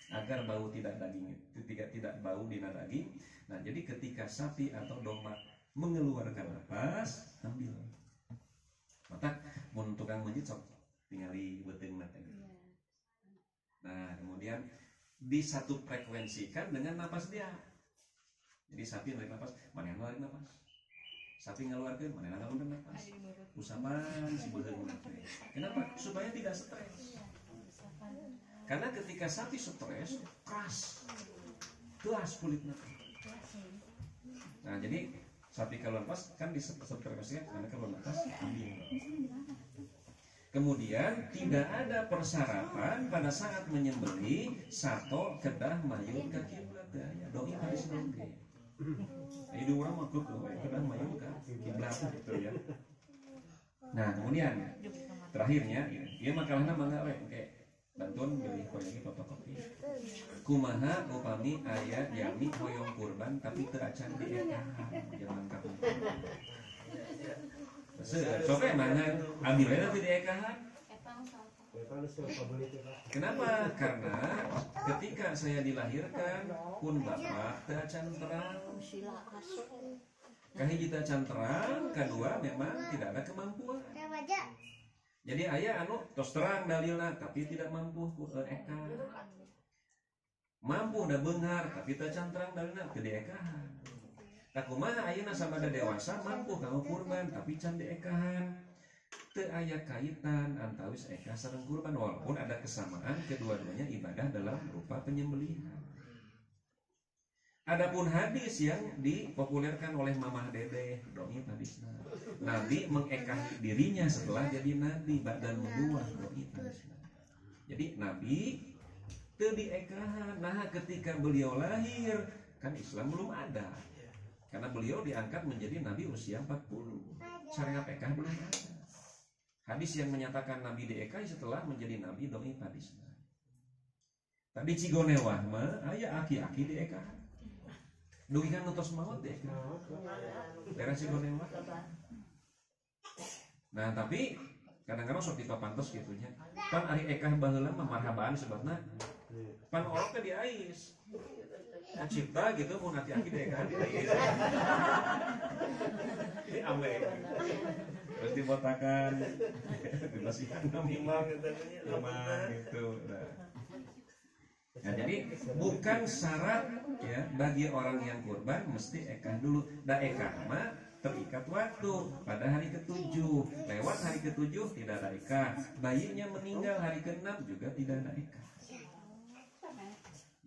agar bau tidak bau di daging. Nah jadi ketika sapi atau domba mengeluarkan napas ambil. Mata mun tukang mencit sok tingali beuteungna teh. Nah, kemudian disatu frekuensikan dengan napas dia. Jadi sapi narik napas, manehna narik napas. Sapi ngeluarkeun, manehna ngalungkeun napas. Usapan si beuteungna teh. Kenapa? Supaya tidak stres. Karena ketika sapi stres, keras. Keras kulitnya. Nah, jadi sapi kalau lepas kan disertifikasikan karena kalau lepas ambil. Kemudian tidak ada persyaratan pada saat menyembelih sato kedah mayun ke kiblat ya doi harus nongge. Ini orang makhluk kedah mayun ke kiblat gitu ya. Nah kemudian terakhirnya dia makalahna mangga we oke bantuan beli koyong fotokopi. Kumaha upami aya jami hoyong kurban tapi teu acan dietahan zaman kapan. Soalnya mana ambilnya teu dietahan. Kenapa? Karena ketika saya dilahirkan pun bapak teu acan terang. Kahiji teu acan terang, kedua memang tidak ada kemampuan. Jadi ayah anu tos terang dalilna tapi tidak mampu eka. Mampu da beunghar tapi teu can terang dalilna teu diekahan. Tak kumaha ayeuna sabada dewasa mampu kanggo kurban tapi can diekahan. Teu aya kaitan antawis eka sareng kurban walaupun ada kesamaan kedua-duanya ibadah dalam rupa penyembelihan. Adapun hadis yang dipopulerkan oleh Mamah Dede, doi hadisna. Nabi mengekah dirinya setelah jadi nabi badan nubuwah, doi hadisna. Jadi nabi teu diekahan. Nah, ketika beliau lahir kan Islam belum ada. Karena beliau diangkat menjadi nabi usia 40. Syariat ekah belum ada. Hadis yang menyatakan nabi diekah setelah menjadi nabi doi hadisna. Tadi cigonewah mah aya aki-aki diekahan. Dugi kan nutos maut deh. Daerah Cigonewah. Nah, tapi kadang-kadang sok dipapantos gitunya. Pan ari ekah baheula mah marhabaan sebabna pan orok teh diais. Cipta gitu mun aki-aki deh kan diais. Ini ambe. Terus dibotakan. Dibasihan imam gitu. Nah, jadi bukan syarat ya bagi orang yang kurban mesti ekah dulu. Da ekah mah terikat waktu pada hari ke-7. Lewat hari ke-7 tidak ada ekah. Bayinya meninggal hari ke-6 juga tidak ada ekah.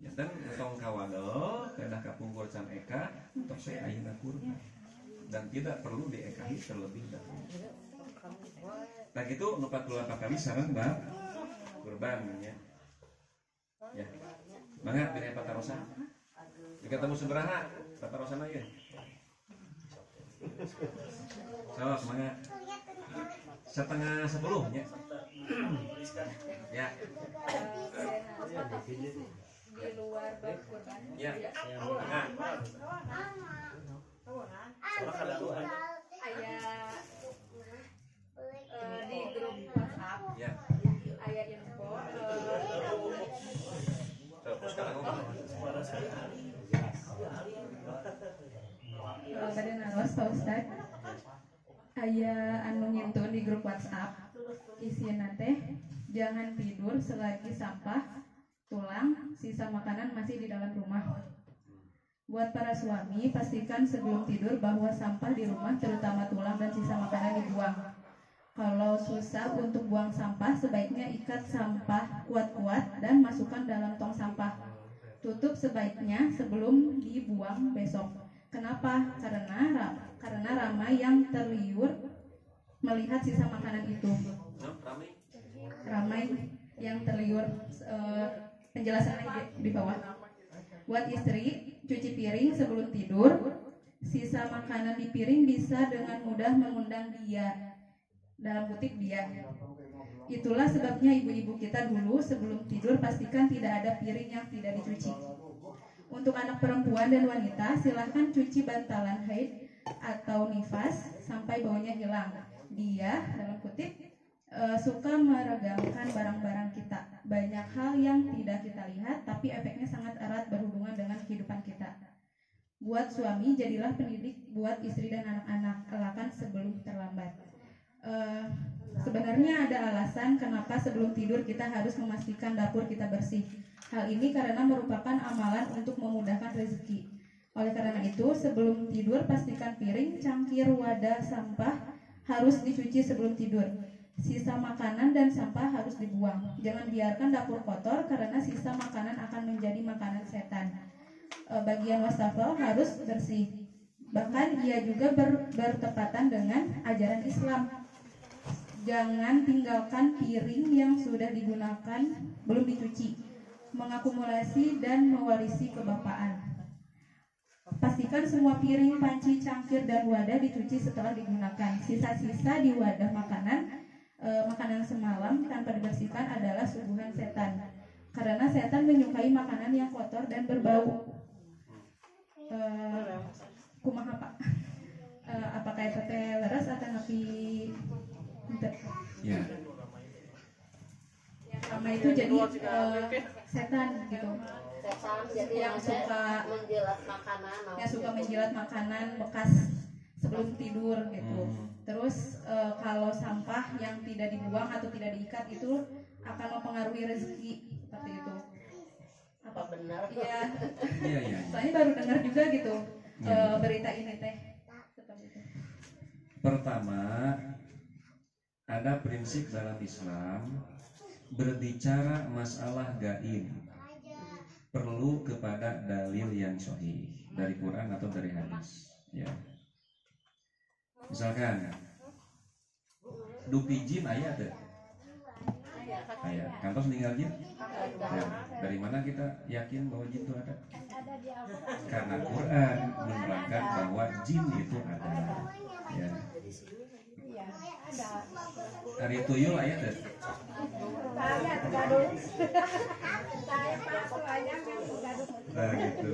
Ya dan tong kawadel kedah kapungkur can eka tok saya ayeuna kurban dan tidak perlu diekahi terlebih dahulu. Nah gitu nu 48 kali sareng bab kurban ya. Ya. Mangga pilih patarosan. Jika temu sabaraha patarosana ieu. So, semangat. 9:30 nya. Ya. Di luar bab kurban. Ya. Aya di grup WhatsApp. Ya. Aya info tadi naros Pak Ustad. Aya anu ngintun di grup WhatsApp. Isina teh jangan tidur selagi sampah, tulang, sisa makanan masih di dalam rumah. Buat para suami, pastikan sebelum tidur bahwa sampah di rumah, terutama tulang dan sisa makanan dibuang. Kalau susah untuk buang sampah, sebaiknya ikat sampah kuat-kuat dan masukkan dalam tong sampah. Tutup sebaiknya sebelum dibuang besok. Kenapa? Karena ramai yang terliur melihat sisa makanan itu. Ramai yang terliur. Penjelasannya di bawah. Buat istri, cuci piring sebelum tidur. Sisa makanan di piring bisa dengan mudah mengundang dia. Dalam kutip dia. Itulah sebabnya ibu-ibu kita dulu sebelum tidur pastikan tidak ada piring yang tidak dicuci. Untuk anak perempuan dan wanita, silahkan cuci bantalan haid atau nifas sampai baunya hilang. Dia, dalam kutip, suka meregangkan barang-barang kita. Banyak hal yang tidak kita lihat, tapi efeknya sangat erat berhubungan dengan kehidupan kita. Buat suami, jadilah pendidik buat istri dan anak-anak. Elakkan sebelum terlambat. Sebenarnya ada alasan kenapa sebelum tidur kita harus memastikan dapur kita bersih. Hal ini karena merupakan amalan untuk memudahkan rezeki. Oleh karena itu, sebelum tidur pastikan piring, cangkir, wadah, sampah harus dicuci sebelum tidur. Sisa makanan dan sampah harus dibuang. Jangan biarkan dapur kotor karena sisa makanan akan menjadi makanan setan. Bagian wastafel harus bersih. Bahkan ia juga bertepatan dengan ajaran Islam. Jangan tinggalkan piring yang sudah digunakan belum dicuci, mengakumulasi dan mewarisi kebapaan. Pastikan semua piring, panci, cangkir, dan wadah dicuci setelah digunakan. Sisa-sisa di wadah makanan semalam tanpa dibersihkan adalah suguhan setan. Karena setan menyukai makanan yang kotor dan berbau. Kumaha Pak? Apakah itu leres atau napi? Ya. Sama itu jadi setan gitu. Setan jadi yang suka menjilat makanan. Yang suka menjilat makanan bekas sebelum tidur gitu. Terus kalau sampah yang tidak dibuang atau tidak diikat itu akan mempengaruhi rezeki seperti itu. Apa benar? Iya. Iya. Soalnya baru dengar juga gitu berita ini teh. Seperti itu. Pertama, ada prinsip dalam Islam berbicara masalah gaib perlu kepada dalil yang sahih dari Quran atau dari hadis. Ya. Misalkan dupi jin ayat deh. Ayat. Kantos meninggal jin? Ya. Dari mana kita yakin bahwa jin itu ada? Karena Quran menerangkan bahwa jin itu ada. Ya. Hari tuyul ayat deh. Nah gitu.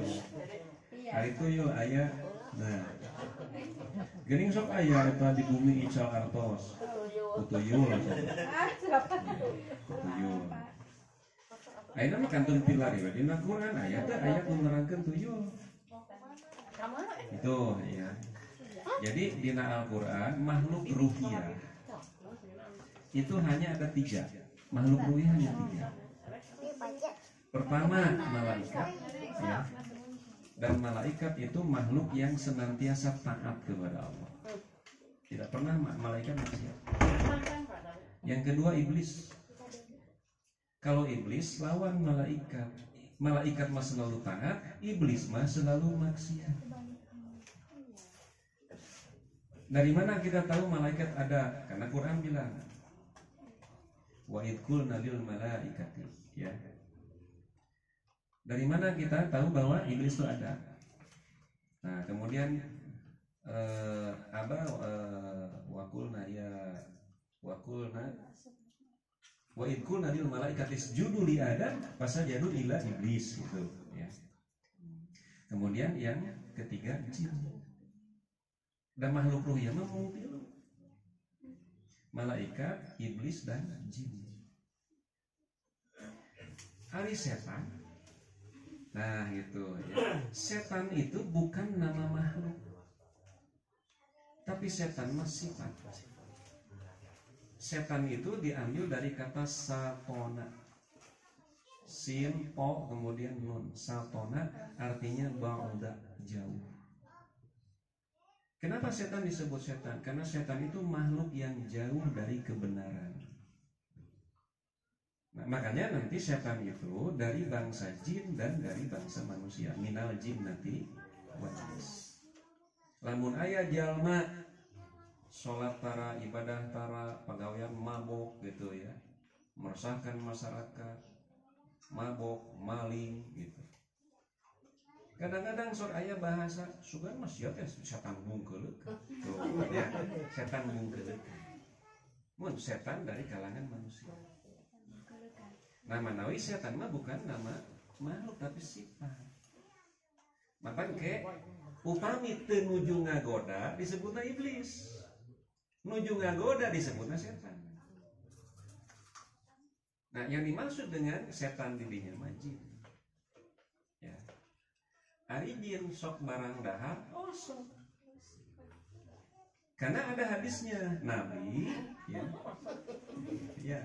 Hari tuyul ayat. Nah. Gening sok ayat itu di bumi ical artos. Tuyul. Tuyul. Ayeuna mah kantun pilar ya. Dina Quran ayat menerangkan tuyul. Itu ya. Jadi dina Al-Quran makhluk ruhiyah itu hanya ada 3. Makhluk ruhiyah hanya 3. Pertama malaikat, ya. Dan malaikat itu makhluk yang senantiasa taat kepada Allah. Tidak pernah malaikat maksiat. Yang kedua iblis. Kalau iblis lawan malaikat, Malaikat mah selalu taat, iblis mah selalu maksiat. Dari mana kita tahu malaikat ada? Karena Quran bilang, wa idh qulna lil malaikati, ya. Dari mana kita tahu bahwa iblis itu ada? Nah, kemudian wakulna wa idh qulna lil malaikati isjudu li adam fasajadu illa iblis, gitu ya. Kemudian yang ketiga jin. Dan makhluk ruhiyah mah mungkin malaikat, iblis dan jin. Ari setan. Nah, gitu ya. Setan itu bukan nama makhluk. Tapi setan mah sifat. Setan itu diambil dari kata satona. Sin, po, kemudian nun. Satona artinya ba'da, jauh. Kenapa setan disebut setan? Karena setan itu makhluk yang jauh dari kebenaran. Nah, makanya nanti setan itu dari bangsa jin dan dari bangsa manusia. Minal jinnati wal ins. Lamun aya jalma sholat tara, ibadah tara, pagawean mabok gitu ya, meresahkan masyarakat, mabok, maling gitu. Kadang-kadang sok aya bahasa sugan mah sia teh setan bungkeuleuh. Tuh ya, setan bungkeuleuh. Mun setan dari kalangan manusia. Nama nawi setan mah bukan nama makhluk tapi sifat. Mapangke upami teu nuju ngagoda disebutna iblis. Nuju ngagoda disebutna setan. Nah, yang dimaksud dengan setan di dinya mah jin. Ya. Ari jin sok barang dahar, oh sok. Karena ada hadisnya, Nabi ya. Ya.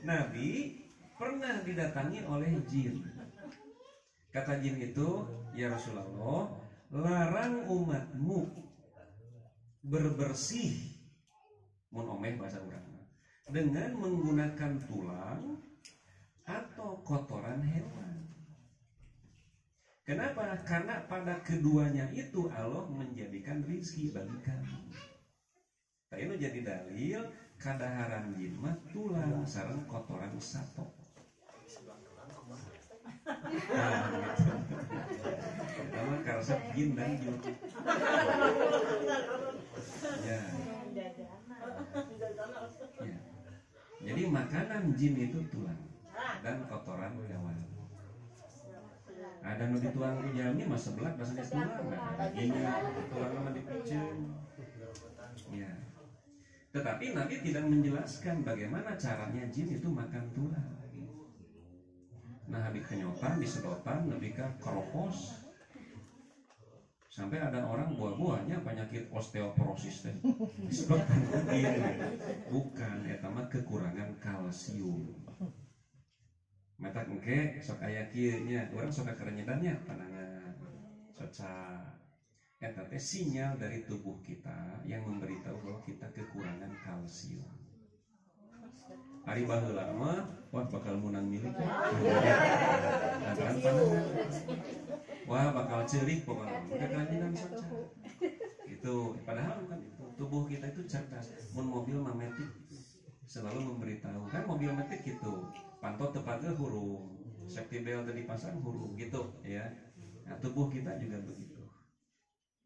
Nabi pernah didatangi oleh jin. Kata jin itu, ya Rasulullah, larang umatmu berbersih, mun omeh bahasa urang, dengan menggunakan tulang atau kotoran hewan. Kenapa? Karena pada keduanya itu Allah menjadikan rizki bagi kami. Nah, itu jadi dalil kadaharan jin mah tulang sareng kotoran sato. Nah, gitu. Nama karesep jin dan jin. Ya. Ya. Jadi makanan jin itu tulang dan kotoran hewan. Ada nu dituang ku jalmi mah sebelah basanya tulang, ada dagingnya, tulang mah dipicen. Ya. Tetapi Nabi tidak menjelaskan bagaimana caranya jin itu makan tulang. Nah, habis kenyotan, disedotan, lebih ke keropos. Sampai ada orang buah-buahnya penyakit osteoporosis teh. Disedotan jin. Bukan, eta mah kekurangan kalsium. Mata engke sok aya kieu nya, urang sok kerenyedannya panangan. Soca eta teh sinyal dari tubuh kita yang memberitahu bahwa kita kekurangan kalsium. Hari baheula mah wah bakal menang milik ya. Kan panangan. Wah bakal ceurik pokoknya. Kekeranjenan soca. Itu padahal bukan itu. Tubuh kita itu cerdas. Mun mobil mametik selalu memberitahu. Kan mobil mametik gitu. Pantot tepatnya hurung, safety belt dipasang hurung gitu ya. Nah, tubuh kita juga begitu.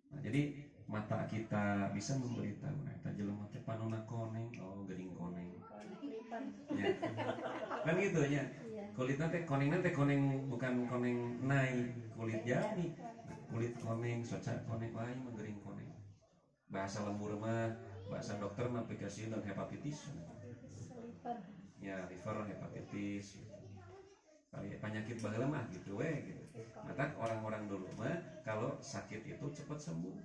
Nah, jadi mata kita bisa memberitahu. Nah, kita jelema teh panonna koneng, oh geuning koneng. Ya. Kan gitu ya. Kulitnya teh konengna teh koneng bukan koneng naik, kulit jami. Nah, kulit koneng, soca koneng lain mah geuning koneng. Bahasa lembur mah, bahasa dokter mah aplikasi dan hepatitis. Ya, liver, hepatitis, penyakit baheula mah gitu we gitu. Mata orang-orang dulu mah kalau sakit itu cepat sembuh.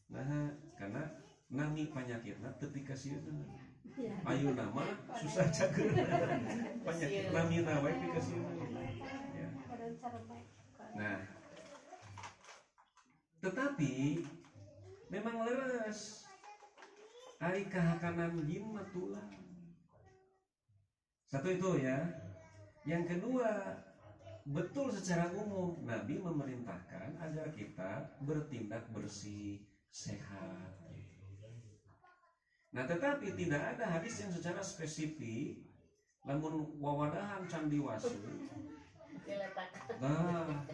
Nah, karena nami penyakitna teu pikasieun. Ayeuna mah susah cager. Penyakit nami na we pikasieun. Ya. Nah, tetapi memang leres. Ari kahakanan jin mah tulang. Satu itu ya. Yang kedua, betul secara umum Nabi memerintahkan agar kita bertindak bersih, sehat. Nah, tetapi tidak ada hadis yang secara spesifik lamun wawadahan candi wasu. Diletakkan. Nah,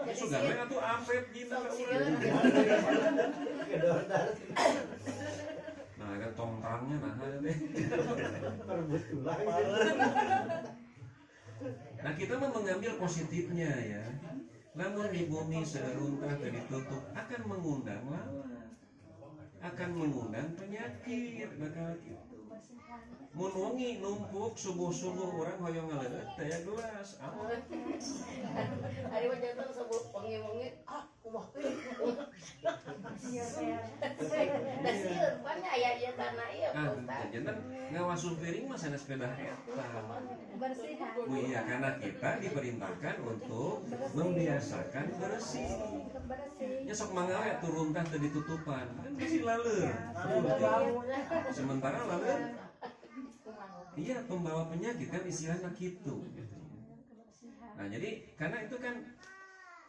itu gawe atuh apet gina ka urang. Nah, ada tongkrangnya nah teh. Nah, kita mah mengambil positifnya ya. Namun di bumi seruntah dan ditutup akan mengundang lalat, akan mengundang penyakit bakal gitu. Mun wengi numpuk subuh-subuh orang hoyong ngaleut teh gelas. Hari mah jantan sebut wengi-wengi kumaha teh. Da sieun banyak aya ieu tanah ieu Ustaz. Jantan ngawasuh piring mah sanes sepeda eta. Bersihan. Oh iya, karena kita diperintahkan untuk membiasakan bersih. Ya sok mangawe turun tah teu ditutupan. Kan masih laleur. Sementara laleur iya pembawa penyakit kan istilahnya gitu. Nah, jadi karena itu kan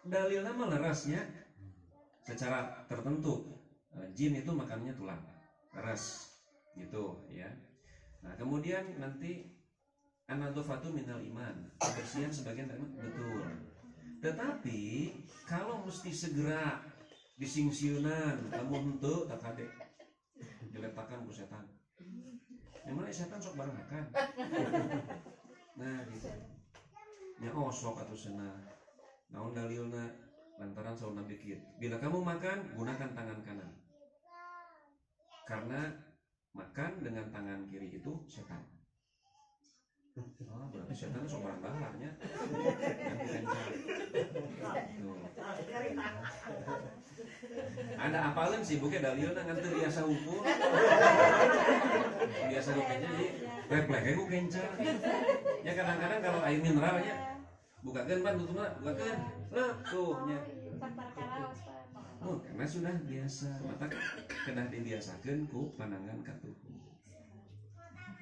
dalilnya melerasnya secara tertentu. Jin itu makannya tulang, leras gitu ya. Nah, kemudian nanti an-nadhafatu minal iman, kebersihan sebagian dari iman, betul. Tetapi kalau mesti segera disingsiunan, lamun henteu tak kade diletakkan ku setan. Yang mana setan sok bareng makan. Nah, gitu. Nya sok atuh cenah. Naon dalilna? Lantaran sauna Nabi kieu. Bila kamu makan, gunakan tangan kanan. Karena makan dengan tangan kiri itu setan. Oh, berarti setan sok barang baharnya. Yang kencang. Anda apalin sih buke dalilna ngan teu biasa ukur. Biasa rupanya jadi refleksnya ku kencang. Ya kadang-kadang kalau air mineralnya bukakeun pan tutupna, bukakeun. Leuh tuh nya. Oh, karena sudah biasa, mata kedah dibiasakeun ku pandangan katuhu.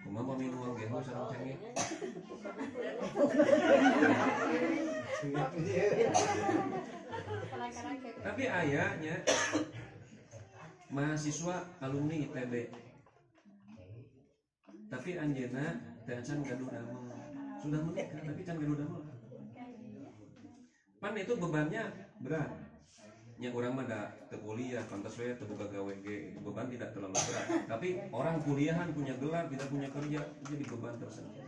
Kumaha minum uang geho sareng cengeng. Tapi ayahnya mahasiswa alumni ITB. Tapi anjeuna teu can gaduh damel. Sudah menikah tapi can gaduh damel. Pan itu bebannya berat. Nya urang mah da teu kuliah, pantas we teu boga gawe ge, beban tidak terlalu berat. Tapi orang kuliahan punya gelar, tidak punya kerja, jadi beban tersendiri.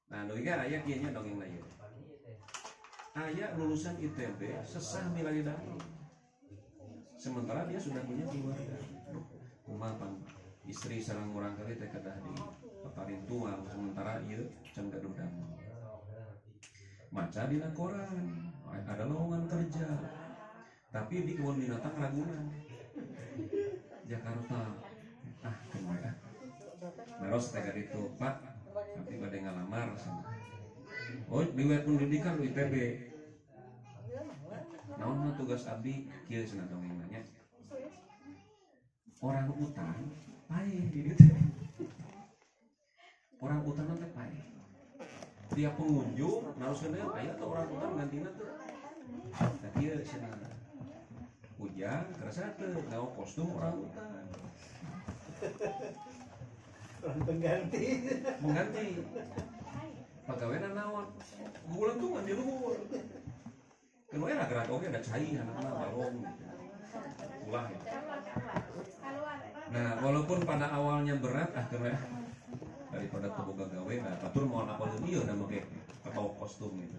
Nah, doiga aya kieu nya dongeng lain. Aya lulusan ITB sesah milari damel. Sementara dia sudah punya keluarga. Kumaha pan istri sareng urang kali teh kedah di paparin tuang, sementara ieu can gaduh damel. Maca dina koran ada lowongan kerja, tapi di kebun binatang Ragunan, Jakarta. Kemana? Naros teh itu Pak, tapi bade ngalamar sama. Oh, di web pendidikan di ITB. Naon mah tugas abdi kieu cenah dongeng nanya. Orang utan paeh di dieu teh. Orang utan teh paeh. Tiap pengunjung naroskeun deui aya teh orang utan gantina teh. Nah kieu cenah. Ujang kerasa teh ngao kostum orang utan. Orang pengganti. Mengganti. Pagawena naon? Gulantungan di luhur. Kan we gerak oge ada cai anakna balong. Ulah. Nah, walaupun pada awalnya berat akhirnya daripada teu boga gawe nah batur moal apalin ieu na make atau kostum gitu.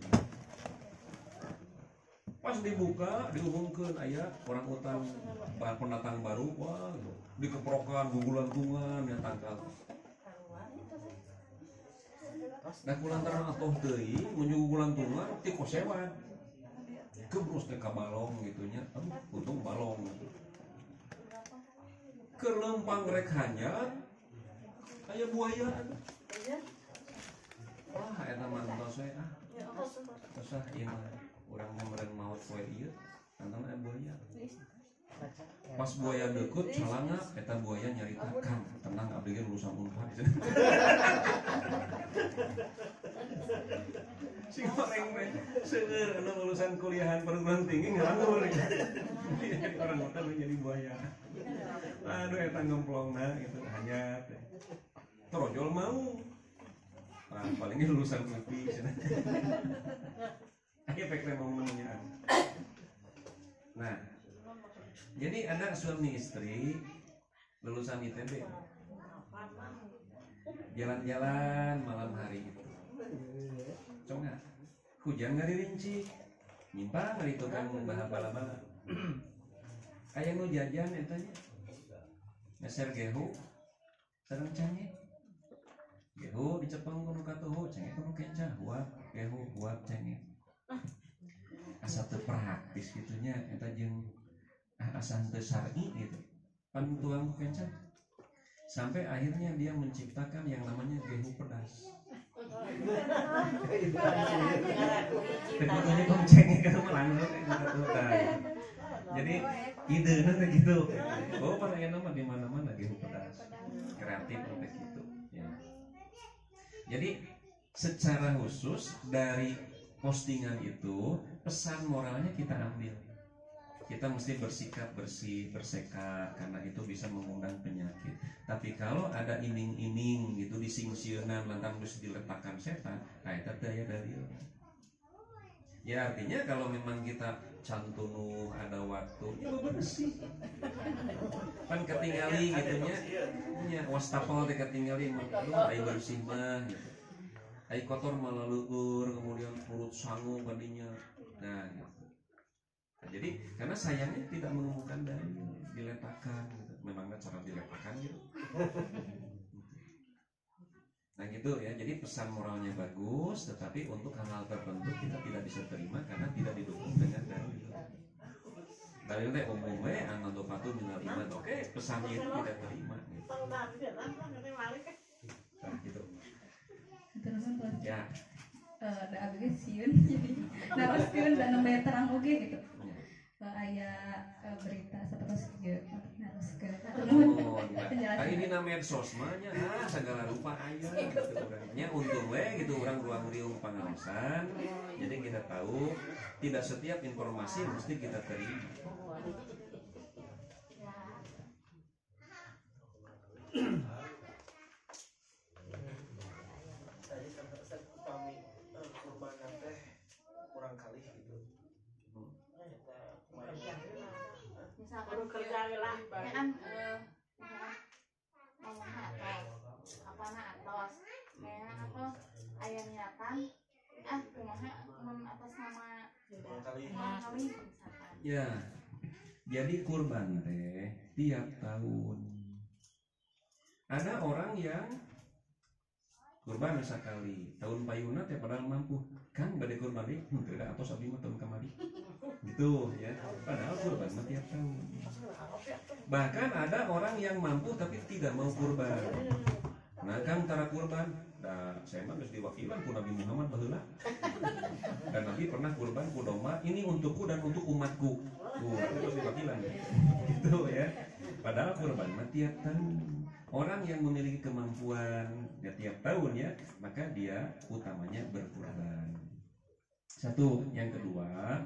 Pas dibuka diumumkeun aya orang utan pendatang baru, wah dikeprokan gugulantungan yang tangkal. Nah kulantaran atoh teuing menuju gugulantungan ti kosewan. Kebrus teh ka balong gitu nya, untung balong. Keur lempang rek hanyar aya buaya. Wah, eta mah entos we Tosah ieu mah urang meureun maot poe ieu, tantang aya buaya. Pas buaya deukut salangap eta buaya nyarita, "Kang, tenang abdi ge lulusan Unpad." si goreng teh seueur anu lulusan kuliahan perguruan tinggi nganggur jadi orang hutan jadi buaya. Aduh eta ngemplongna gitu hanya teh trojol mau palingnya lulusan UPI aja pek mau namanya. Nah jadi ada suami istri lulusan ITB jalan-jalan malam hari gitu conga hujan nggak dirinci nyimpang dari tukang bahas bala-bala aya nu jajan etanya ngeser gehu sareng cange gehu dicepeng kudu katuhu cange kudu kenca huap gehu huap cange asa teu praktis gitunya eta jeung asa teu syar'i gitu pan tuang kenca sampai akhirnya dia menciptakan yang namanya gehu pedas. Sebetulnya koncengnya kan langsung jadi ide nanti gitu. Oh para yang nama di mana-mana gehu pedas. Kreatif untuk gitu. Ya. Jadi secara khusus dari postingan itu pesan moralnya kita ambil. Kita mesti bersikap bersih, bersekat karena itu bisa mengundang penyakit. Tapi kalau ada iming-iming gitu disingsieunan lantaran mesti diletakkan setan, nah itu daya dalil. Ya artinya kalau memang kita cantunu ada waktu, ya bersih. Kan ketinggali gitunya, nya wastafel teh ketinggali mah ai bersih mah gitu. Ai kotor malah leueur kemudian mulut sangu kadinya. Nah gitu. Nah, jadi karena sayangnya tidak menemukan dalil diletakkan gitu. Memangnya cara diletakkan gitu. Nah gitu ya. Jadi pesan moralnya bagus, tetapi untuk hal-hal tertentu kita tidak bisa terima karena tidak didukung dengan dalil. Dalil teh umum we anando patu minal iman. Oke, pesannya itu tidak terima. Gitu. Nah gitu. Ya. Da abg sieun jadi naroskeun da nembe terang oge gitu. Aya berita sapertos ge naroskeun. Oh, ya. Ini namanya medsos mah nya segala rupa aya gitu nya untung we gitu urang ruang riung pangaosan. Jadi kita tahu tidak setiap informasi mesti kita terima. Misalkan kerja lah, ya kan, apana atos, kayak atos ayah niatan, kumaha atas nama kali misalkan. Ya, jadi kurban teh tiap tahun ada orang yang kurban sekali tahun payuna teh padahal mampu kan bade kurban deh tidak atau sabi mah tahun kemari gitu ya padahal kurban mah tiap tahun bahkan ada orang yang mampu tapi tidak mau kurban nah kan tara kurban nah saya mah geus diwakilan ku Nabi Muhammad baheula dan Nabi pernah kurban ku domba ini untukku dan untuk umatku terus diwakilan gitu ya padahal kurban mah tiap tahun orang yang memiliki kemampuan ya tiap tahun ya maka dia utamanya berkurban. Satu, yang kedua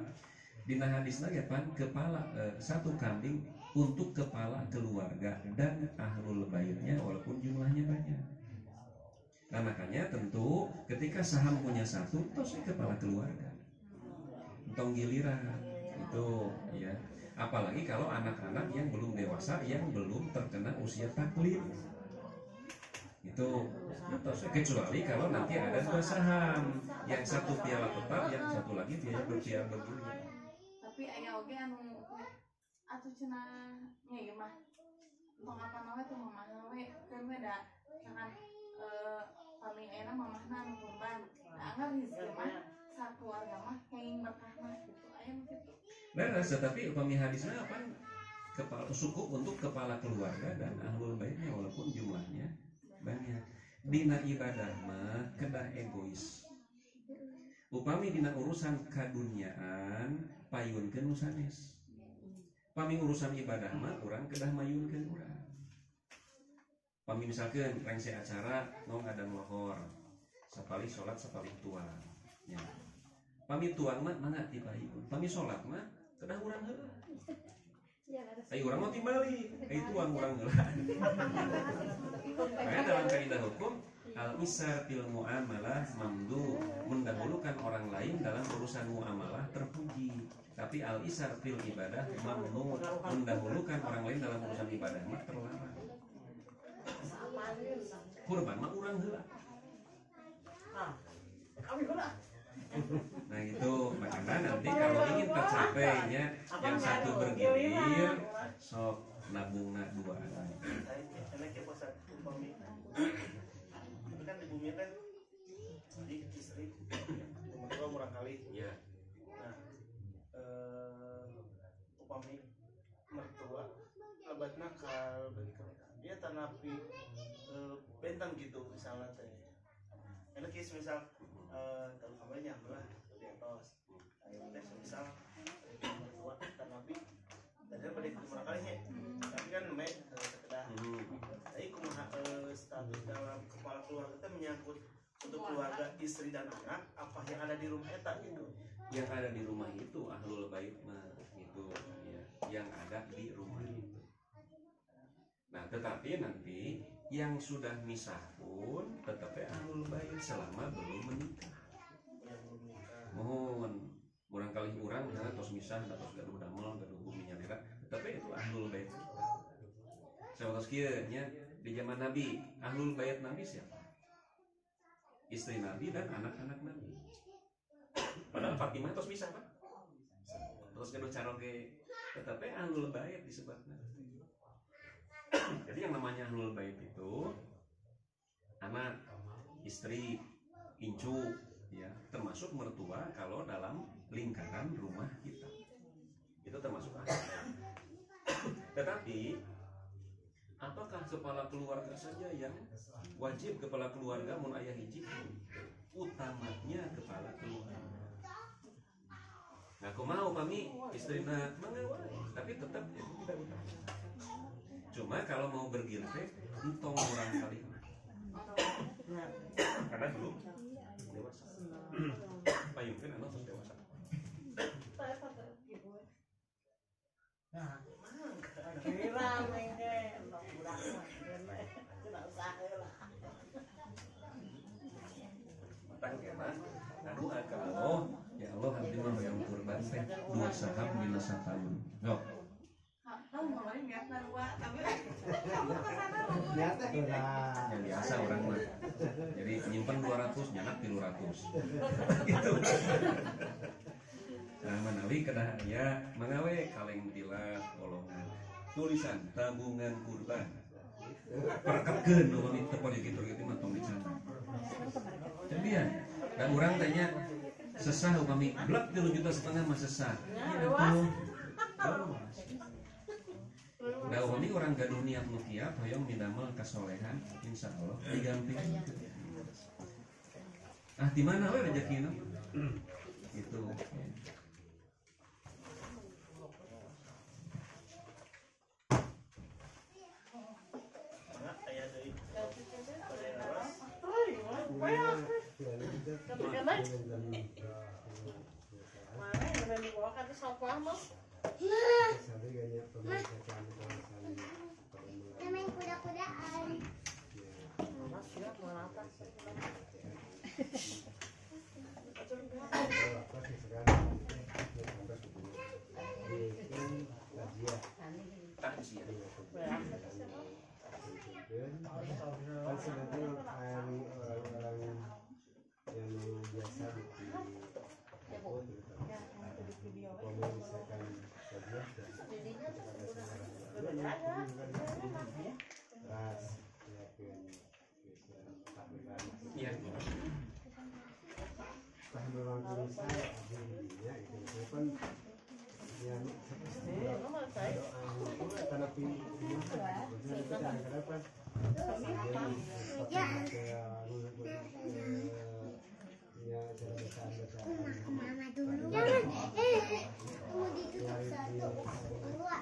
dina hadisna ya pan kepala satu kambing untuk kepala keluarga dan ahlul baitnya walaupun jumlahnya banyak. Nah makanya tentu ketika saham punya satu terus kepala keluarga entong giliran itu ya apalagi kalau anak-anak yang belum dewasa yang belum terkena usia taklif itu kecuali kalau nanti ada dua saham yang satu piala tetap yang satu lagi piala bergilir tapi aya oge anu atuh cenah nya ieu mah tong apa nawe teh mamah we keun we da misalkan pami ayeuna mamahna anu kurban anggap hiji mah sakeluarga mah kenging berkahna gitu aya mah kitu. Beres, tetapi upami hadisnya apa? Cukup untuk kepala keluarga dan ahlul baitnya walaupun jumlahnya banyak. Dina ibadah mah kedah egois. Upami dina urusan kadunyaan payunkeun nu sanes. Upami urusan ibadah mah urang kedah mayunkeun urang. Upami misalkeun rengse acara ngong ada lohor. Sapali salat sapali tuang. Ya. Pami tuang mah mana ti payun. Pami sholat mah kedah urang heula. Ai urang mah timbali, ai tuang urang heula. Makanya dalam kaidah hukum al-isar fil muamalah mamdu, mendahulukan orang lain dalam urusan muamalah terpuji. Tapi al-isar fil ibadah mamnu, mendahulukan orang lain dalam urusan ibadah mah terlarang. Kurban mah urang heula. Nah itu makanya nanti kalau ingin tercapainya yang satu bergilir sok nabungna dua. Enak ya Pak umpami. Itu kan di bumi kan di istri mertua murah kali. Ya. Nah, upami mertua lebat nakal bagi dia tanapi bentang gitu misalnya teh. Enak ya misal kalau kabarnya lah di atas. Ayo teh misal mertua tanapi dan pada murah kalinya. Tapi kan sekedar tapi kumaha status dalam kepala keluarga itu menyangkut untuk keluarga istri dan anak apa yang ada di rumah eta gitu. Yang ada di rumah itu ahlul bait mah itu ya, yang ada di rumah itu. Nah, tetapi nanti yang sudah misah pun tetapnya ahlul bait selama belum menikah. Mohon barangkali urang misalnya tos misah atau gaduh damel gaduh bumi nyarira tetapi itu ahlul bait. Sahabat sekalian, di zaman Nabi, ahlul bait Nabi siapa? Istri Nabi dan anak-anak Nabi. Padahal Fatimah terus bisa Pak. Terus gaduh caroge, tetapi ahlul bait disebutnya. Jadi yang namanya ahlul bait itu anak, istri, incu, ya, termasuk mertua kalau dalam lingkaran rumah kita. Itu termasuk ahlul bait. Tetapi apakah kepala keluarga saja yang wajib kepala keluarga mun aya hiji? Utamanya kepala keluarga. Nah, aku mau kami istrina mangawai, tapi tetap itu tidak utama. Cuma kalau mau bergilir entong orang kali. Karena belum dewasa. Payungkeun anu tos dewasa. Nah, kira mengke budak tidak usah lah. Matang kena anu kalau ya Allah abdi mah hoyong kurban teh 2 saham dina satahun. Yo. Tahu kemarin nggak keluar tapi kamu kesana dulu. Nyata Ya biasa orang mah. Jadi nyimpen 200 nyanak 300. Gitu. Nah, manawi kedah aya mangawe kaleng tilas golongan. Tulisan tabungan kurban. Perketkeun nu mami teu poe kitu mah tong dicatat. Jadi ya, dan urang tanya sesah upami blek 3,5 juta mah sesah. Iya atuh. Da upami urang gaduh niat nu kiat hoyong midamel kasolehan insyaallah diganti. Ah di mana we rezekina? Gitu. Mana yang berani bawa kata sampah mas? Main kuda-kudaan. Mas siap melata. Kan sebenarnya orang-orang yang biasa di kalau misalkan saja ras Iya. kan memang bisa dirinya itu kan yang karena pilih kenapa Mama dulu. Jangan. Kamu ditutup satu. Dua.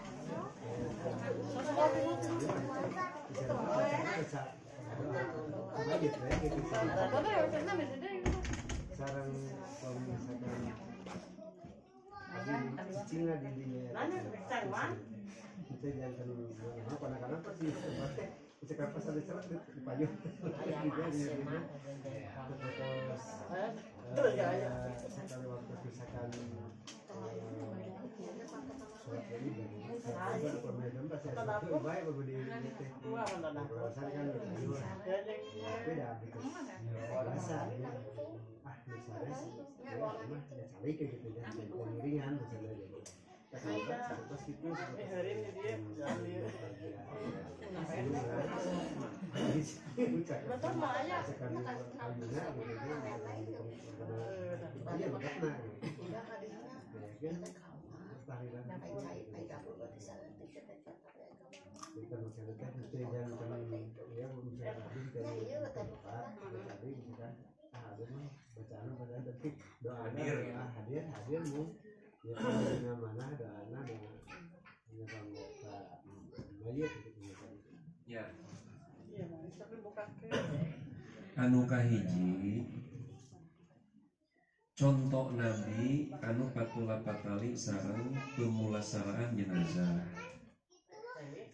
sarang kalau misalkan cicingnya di dia Nanya kepikiran man. kita jangan kadang-kadang pasti tempatnya ketika pas ada cerat di payung sekali waktu misalkan sholat ini baru pemerintah pasti ada baik berbeda alasan kan beda gitu alasan misalnya cari kayak gitu ya ringan misalnya jadi terus itu hari ini dia Betul makanya. hadir mu ya dengan mana doana dengan mayat Ya. Iya, tapi bukan ke. Anu kahiji contoh Nabi anu patula patali sareng pemulasaraan jenazah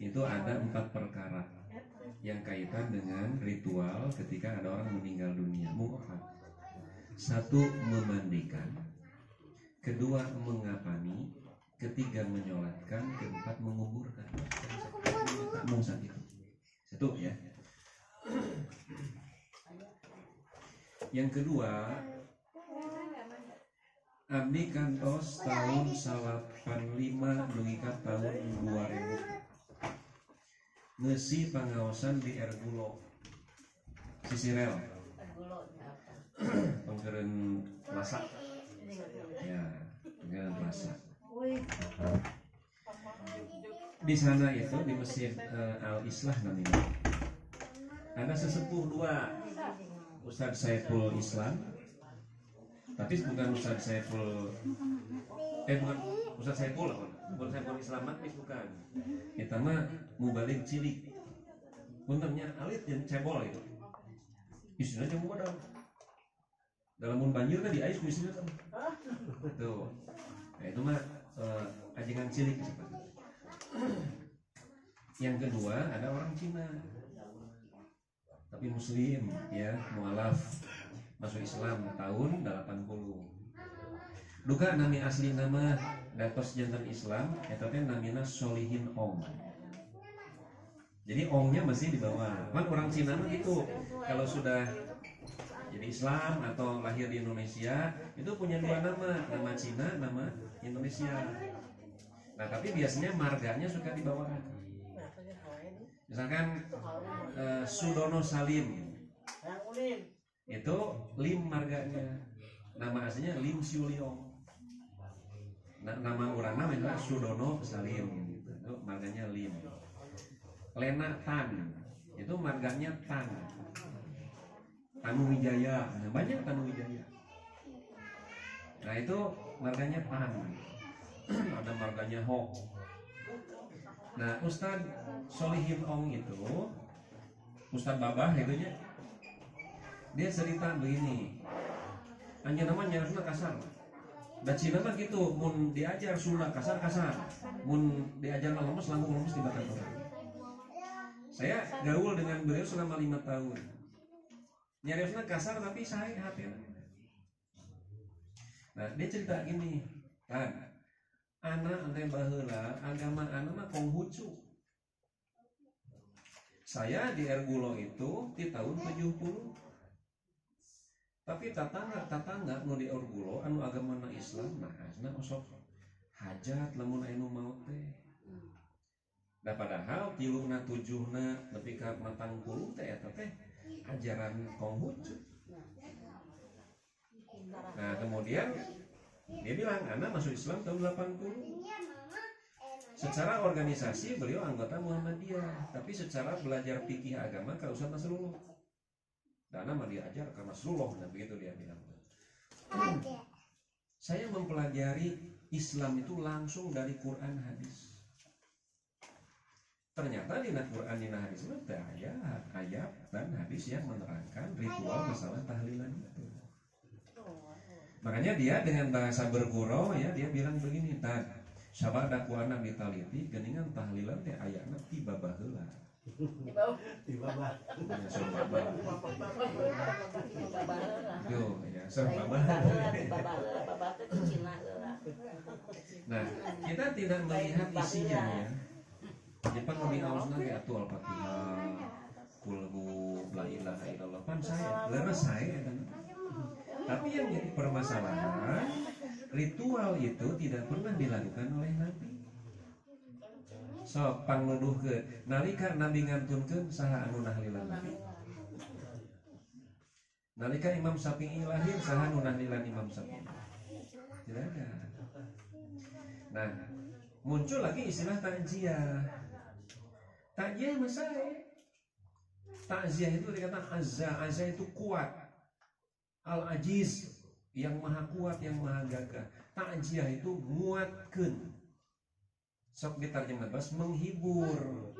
itu ada 4 perkara yang kaitan dengan ritual ketika ada orang meninggal dunia. Satu, memandikan, kedua, mengapani, ketiga, menyolatkan, keempat, menguburkan. Satu ya. Yang kedua, abdi kantos tahun 85 dungika tahun 2000 ngeusi pangaosan di Ergulo Sisirel pengkeren masak ya pengkeren masak di sana itu di Masjid Al Islah namanya ada sesepuh 2 Ustadz Saiful Islam tapi bukan Ustadz Saiful bukan Ustadz Saiful bukan Saiful Islam bukan kita mah mubalik cilik puntennya alit yang cebol itu isinya cuma modal dalam mun banjir kan di ais isinya tuh nah itu mah ajengan cilik seperti. Yang kedua ada orang Cina tapi muslim ya mualaf masuk Islam tahun 80 duka nami asli nama datos jantan Islam tapi namina Solihin Ong jadi ongnya masih di bawah kan orang Cina mah gitu kalau sudah jadi Islam atau lahir di Indonesia itu punya 2 nama Cina nama Indonesia nah tapi biasanya marganya suka di bawah misalkan Sudono Salim itu Lim marganya nama aslinya Lim Siuliong nama orang namanya Sudono Salim gitu. Itu marganya Lim Lena Tan itu marganya Tan Tanu Wijaya nah, banyak Tanu Wijaya nah itu marganya Tan ada marganya Hok nah Ustadz Solihin Ong itu Ustadz Babah itunya dia cerita begini anjir namanya nyarasna kasar da Cina mah gitu mun diajar Sunda kasar mun diajar lemes langsung lemes dibakar orang saya gaul dengan beliau selama 5 tahun nyarasna kasar tapi saya hati nah dia cerita gini kan anak ante baheula agama anak mah Konghucu saya di Ergulo itu di tahun 70 tapi tatangga nu di Ergulo anu agamana Islam nah asna osok hajat lamun anu maot teh da padahal 3na 7na nepi ka 40 teh eta teh ajaran Konghucu nah kemudian dia bilang anak masuk Islam tahun 80 secara organisasi beliau anggota Muhammadiyah tapi secara belajar fikih agama ke Ustaz Nasrullah dan nama diajar ke Nasrullah dan begitu dia bilang saya mempelajari Islam itu langsung dari Quran hadis ternyata di Quran di hadis itu ada ayat dan hadis yang menerangkan ritual masalah tahlilan itu Makanya dia dengan bahasa bergurau ya, dia bilang begini, "Tad, sabada ku anak ditaliti geningan tahlilan teh ayana tiba baheula." Tiba bah. Ya, serba bah. Yo, ya, serba bah. Nah, kita tidak melihat isinya ya. Jepang lebih ausna kayak atu al-Fatihah, kulhu, la ilaha illallah, pan saya, leres saya kan. Tapi yang jadi permasalahan, ritual itu tidak pernah dilakukan oleh Nabi. So, pangnuduhkeun nalika Nabi ngantunkeun saha anu nahlilan Nabi. Nalika Imam Syafi'i lahir saha anu nahlilan Imam Syafi'i. Tidak ada. Nah, muncul lagi istilah takziah. Takziah masai. Takziah itu dikatakan azza itu kuat. Al-ajiz yang maha kuat, yang maha gagah. Takziah itu nguatkeun. Sok ditarjemah bas menghibur.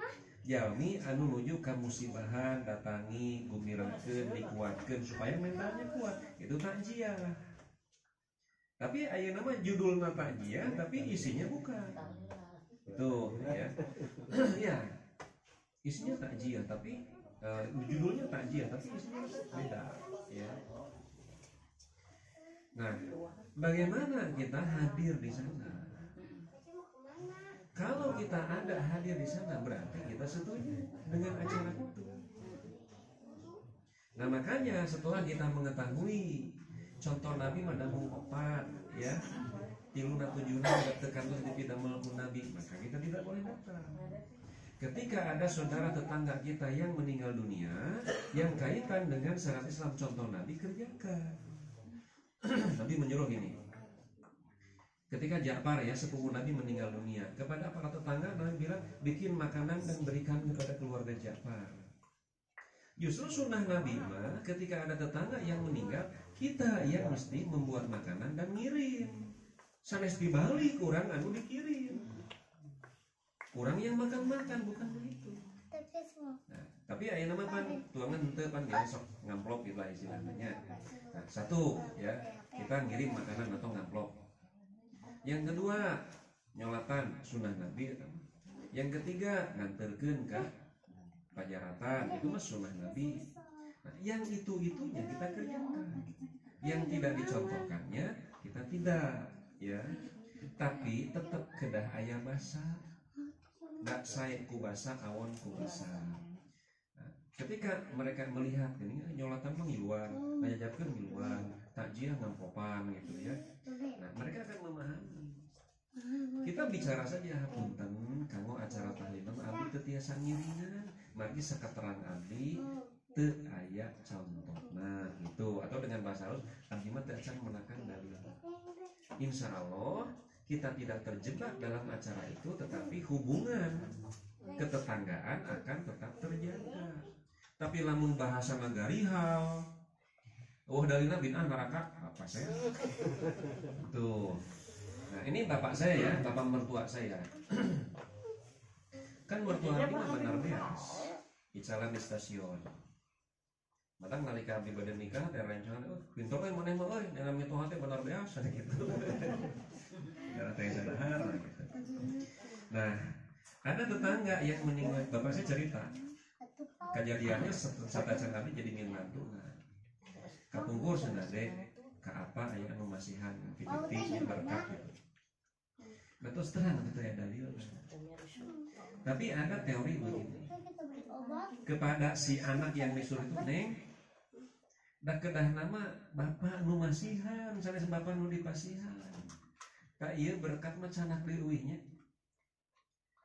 Jalmi anu nuju ka musibahan datangi gumireungkeun dikuatkeun supaya mentalnya kuat. Itu takziah. Tapi ayeuna mah judulna takziah tapi isinya bukan. Tuh ya. Ya. Isinya takziah tapi judulnya takziah tapi isinya beda ya. Nah, bagaimana kita hadir di sana? Kalau kita ada hadir di sana berarti kita setuju dengan acara itu. Nah makanya setelah kita mengetahui contoh Nabi madamu opat ya, tiluna tujuna tekan di pidamel Nabi, maka kita tidak boleh datang. Ketika ada saudara tetangga kita yang meninggal dunia yang kaitan dengan syariat Islam contoh Nabi, kerjakan. Nabi menyuruh ini. Ketika Ja'far ya sepupu Nabi meninggal dunia, kepada para tetangga Nabi bilang bikin makanan dan berikan kepada keluarga Ja'far. Justru sunnah Nabi mah ketika ada tetangga yang meninggal, kita yang mesti membuat makanan dan ngirim. Sanes dibalik kurang anu dikirim. Kurang yang makan-makan bukan begitu. Nah, tapi aya nama pan tuangan henteu pan ya sok ngamplop gitu lah istilahnya. Nah, satu ya, kita ngirim makanan atau ngamplop. Yang kedua, nyolatan sunnah Nabi. Yang ketiga, nganterkeun ka pajaratan, itu mah sunnah Nabi. Nah, yang itu-itunya kita kerjakan. Yang tidak dicontohkannya kita tidak, ya. Tapi tetap kedah aya basa. Dak sae ku basa, awon ku basa. Nah, ketika mereka melihat ini nyolatan mah ngiluan, ngajapkeun ngiluan, takjiah ngampopan gitu ya. Nah, mereka akan memahami. Kita bicara saja punten kanggo acara tahlilan abdi teu tiasa ngiringan, margi saketerang abdi teu aya contohna gitu, atau dengan bahasa halus abdi mah teu acan menakan dalil. Insyaallah kita tidak terjebak dalam acara itu, tetapi hubungan ketetanggaan akan tetap terjaga. Tapi lamun bahasa nagarihal, dalilna binah neraka apa saya? Tuh. Nah, ini bapak saya ya, bapak mertua saya. Kan mertua ini mah benar beas. Icalan di stasiun. Matang nalika abdi bade nikah teh rencangan, pintu teh maneh mah euy, dengan mitoha teh benar beas gitu. Gara teh sadahar gitu. Nah, ada tetangga yang meninggal, bapak saya cerita. Kejadiannya satacan abdi jadi minantuna. Kapungkur cenah deh, ka apa aya anu masihan pipiti berkat gitu. Nah, terus terang itu ya dalil. Tapi ada teori begini. Kepada si anak yang disuruh itu, Neng, dah kedah nama bapak nu masihan, misalnya bapak nu dipasihan. Tak iya berkat mah canak diuihnya.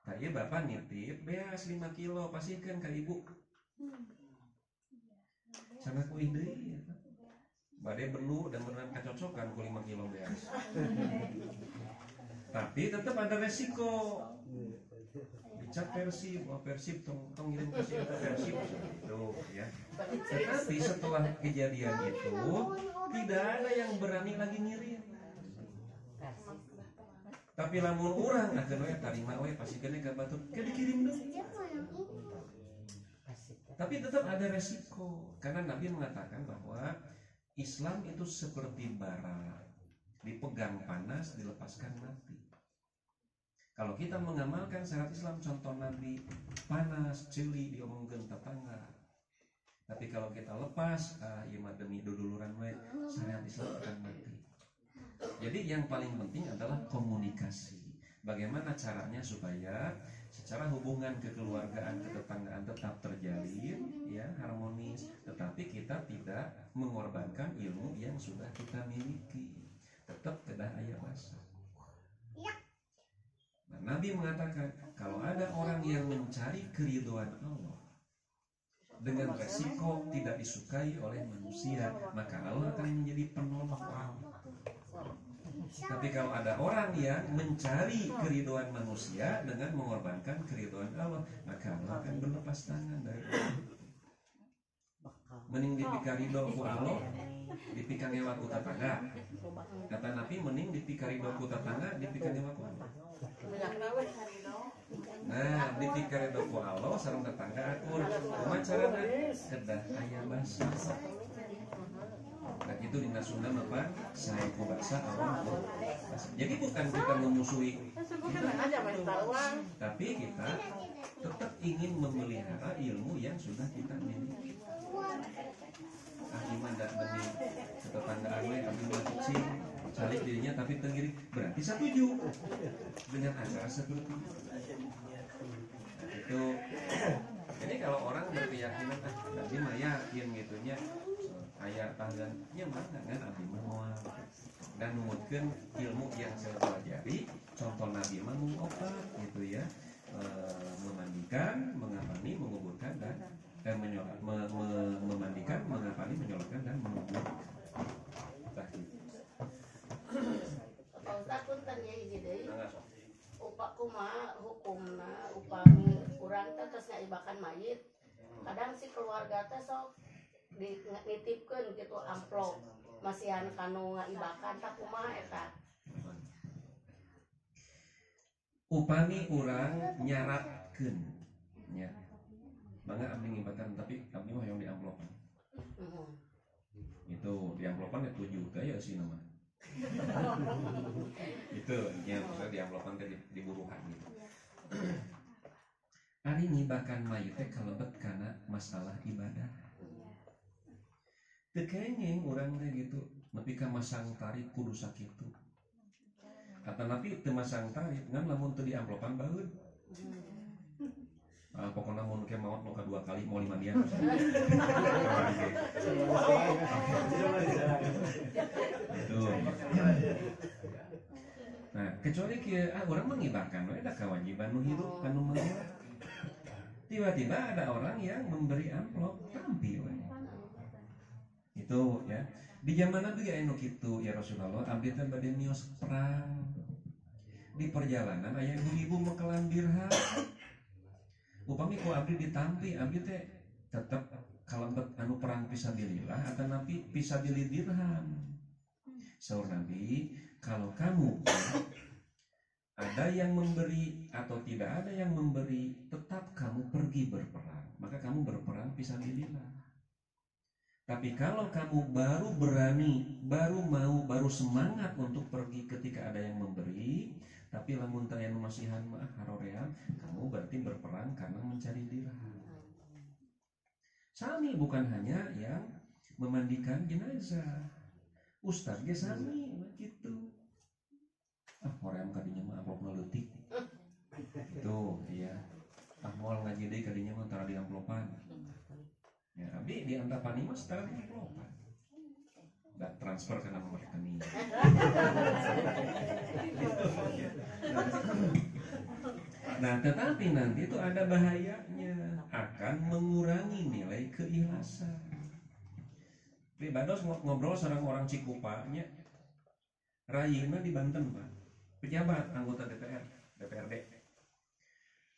Tak iya bapak nitip beas 5 kilo pasihkan ke ibu. Canak uih deui ya. Bade benu dan beneran kecocokan ku 5 kilo beas. Tapi tetap ada resiko. Dicap Persib, Persib tong ngirim Persib ke Persib tuh ya. Tetapi setelah kejadian itu tidak ada yang berani lagi ngirim. Tapi lamun urang akeun we tarima we pasikeun ka batur ke dikirim deui. Tapi tetap ada resiko karena Nabi mengatakan bahwa Islam itu seperti bara. dipegang panas, dilepaskan mati. Kalau kita mengamalkan syariat Islam, contoh Nabi, panas, cili, diomongkeun tetangga. Tapi kalau kita lepas, ieu mah demi duduluran we, syariat Islam akan mati. Jadi yang paling penting adalah komunikasi. Bagaimana caranya supaya secara hubungan kekeluargaan, ketetanggaan tetap terjalin, ya, harmonis, tetapi kita tidak mengorbankan ilmu yang sudah kita miliki. Tetap kedah aya basa. Nah, Nabi mengatakan kalau ada orang yang mencari keridhaan Allah dengan resiko tidak disukai oleh manusia, maka Allah akan menjadi penolong. Tapi kalau ada orang yang mencari keridhaan manusia dengan mengorbankan keridhaan Allah, maka Allah akan berlepas tangan dari Allah. Mending dipikarido ku Allah, dipikang ewa ku tetangga. Kata Nabi, mending dipikarido ku tetangga, dipikang ewa ku Allah. Nah, dipikarido ku Allah sareng tetangga akur. Kumaha carana? Kedah aya basa. Nah, itu dina Sunda apa? Saya ku basa Allah. Jadi bukan kita memusuhi, tapi kita tetap ingin memelihara ilmu yang sudah kita miliki. Iman dan demi ketetanggaan we, abdi mah cicing, calik dirinya tapi tenggiri, berarti setuju dengan acara seperti itu. Nah, itu. Jadi kalau orang berkeyakinan, abdi mah yakin gitunya, aya tahgannya mah ngan abdi mah moal. Dan numutkeun ilmu yang saya pelajari, contoh Nabi mah mengopat gitu ya, memandikan, mengapani, menguburkan dan memandikan, mengapani, menyolatkan dan mengubur. Pak Ustaz punten ya hiji deui. Upak kumaha hukumna upami urang teh tos ngaibakan mayit. Kadang si keluarga teh sok dititipkeun kitu amplop masihan kanu ngaibakan tah kumaha eta? Upami urang nyaratkeun nya. Mangga abdi ngibatan tapi abdi mah yang di amplopan. Itu di amplopan itu juga ya sih nama. Itu yang maksudnya di amplopan teh diburuhan gitu. Ari ngibakan mayit teh kalebet kana masalah ibadah. Teu kengeng urang teh gitu, nepi ka masang tarif kudu sakitu. Kata Nabi teu masang tarif ngan lamun teu di amplopan baeud. Pokoknya mau nuke maut mau kedua kali mau 5 dia. Itu. Nah, kecuali kieu orang mengibakan we da kewajiban nu hidup anu mah. Tiba-tiba ada orang yang memberi amplop tampi we. Itu ya. Di zaman Nabi aya nu kitu ya Rasulullah, abdi teh bade mios perang. Di perjalanan aya ibu mekelan dirham. Upami ku abdi ditampi, abdi teh tetep kalebet anu perang fisabilillah atau nabi fisabilil dirham. Saur Nabi, kalau kamu ada yang memberi atau tidak ada yang memberi, tetap kamu pergi berperang, maka kamu berperang fisabilillah. Tapi kalau kamu baru berani, baru mau, baru semangat untuk pergi ketika ada yang memberi, tapi lamun teu anu masihan mah harorean, kamu berarti berperang karena mencari dirham. Sami bukan hanya yang memandikan jenazah. Ustaz ge sami gitu. Hoream kadinya mah amplopna leutik. Itu iya. Moal ngaji deui kadinya mah tara di amplopan. Ya, abdi di antapani mah tara di amplopan. Dan transfer ke nomor rekening. Nah, tetapi nanti itu ada bahayanya, akan mengurangi nilai keikhlasan. Pribados ngobrol sareng orang Cikupanya, rayina di Banten Pak, pejabat anggota DPRD.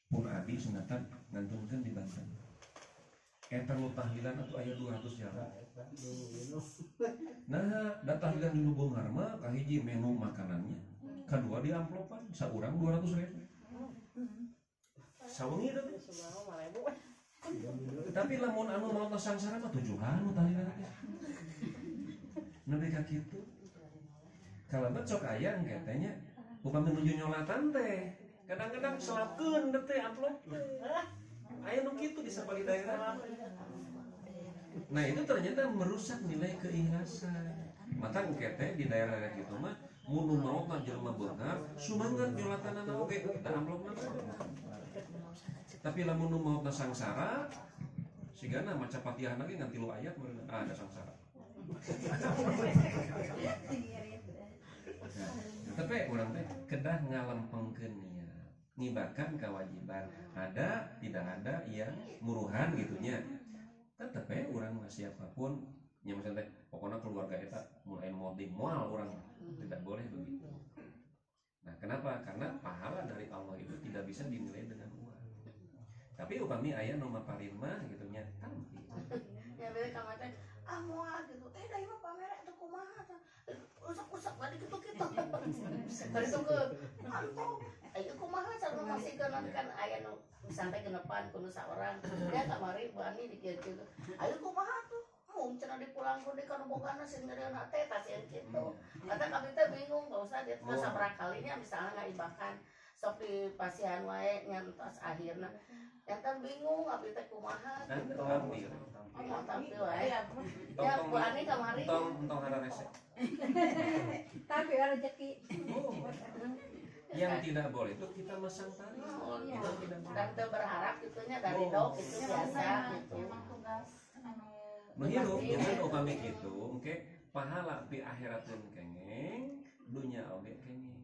Pun abi sunatan ngantunkeun di Banten. Eta lu tahlilan atuh aya 200 jalan. Nah, da tahlilan di Lubungar mah kahiji menu makanannya, kedua di amplopan, saurang 200.000. Sawengi teh. Tapi lamun anu maot sangsara mah 7 tahlilan teh. Nepi ka kitu. kalau cok aya katanya upami menuju nyolatan teh kadang-kadang selapkeun teh amplop teh aya nu kitu di sabali daerah. Nah itu ternyata merusak nilai keikhlasan. Maka kete di daerah gitu mah mun maotna jelema beungar sumangat nyolatanana oge da amplopna. Tapi lamun nu maotna sangsara sigana maca Fatihah lagi ngan 3 ayat meureun ada sangsara. Tapi orang teh kedah ngalempengkeun nia ngibakan kewajiban ada tidak ada yang muruhan gitunya tetep orang siapapun nya maksudnya pokoknya keluarga eta mulai motif moal orang tidak boleh begitu. Nah kenapa? Karena pahala dari Allah itu tidak bisa dinilai dengan uang. Tapi upami aya nu maparin mah gitunya tampi ya bere kamate moal gitu dari mah pamere teu kumaha usak-usak tadi gitu-gitu. Tadi tuh ke antong ayo kumaha cara masih kan aya nu sampai genepan kudu saorang. Ya kamari bani dikir-kir. Ayo kumaha tuh? Mung cenah dipulang ku di kana bogana sing nyerieuna teh tasieun kitu. Kata kami teh bingung enggak usah dia mah sabaraha kalinya misalnya ngaibakan sok di pasihan wae nyantos akhirna. Eta bingung abdi teh kumaha gitu. Tampil wae. Ya Bu Ani kamari. Entong ada resep. Tapi ada rezeki. Yang tidak boleh itu kita masang tali. Itu tidak boleh. Dan teu berharap gitunya dari dok itu biasa gitu. Emang tugas anu Menghirup itu upami kitu engke pahala di akhiratkeun kengeng, dunya oge kengeng.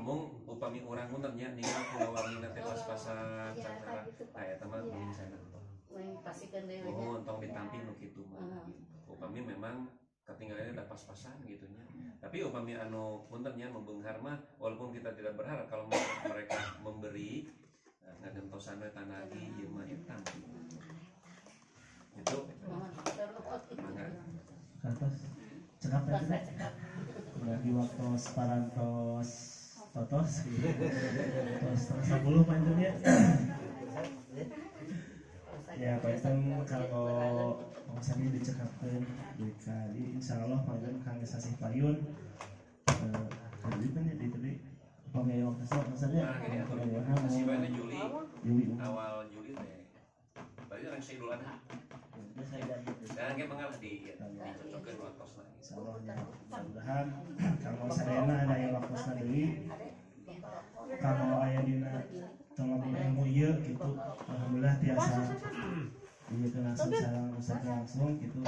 Mung upami urang mun nya ninggal kulawargina teh pas-pasan sangsara ka eta mah mung sana. Mung pasikeun deui nya. Tong ditampi nu kitu mah. Upami memang ketinggalannya udah pas-pasan gitunya. Tapi upami anu punten nya membeunghar mah walaupun kita tidak berharap kalau mereka memberi ngagentosan we tanagi ieu mah tampi. Itu. Kantos cekap tadi. Lagi waktu parantos totos. Tos 30 panjangnya. Ya, paling kalau misalnya dicekapkan kali insya Allah panjang kang sasih payun kali kan ya di pakai waktu misalnya masih banyak Juli awal Juli teh berarti orang Idul Adha dan kayak mengalah dicocokkan waktu lagi insya Allah ya mudah-mudahan kalau sadayana ada yang waktu deui kalau aya dina tolong ilmu ieu gitu alhamdulillah tiasa iya langsung sareng ustaz langsung gitu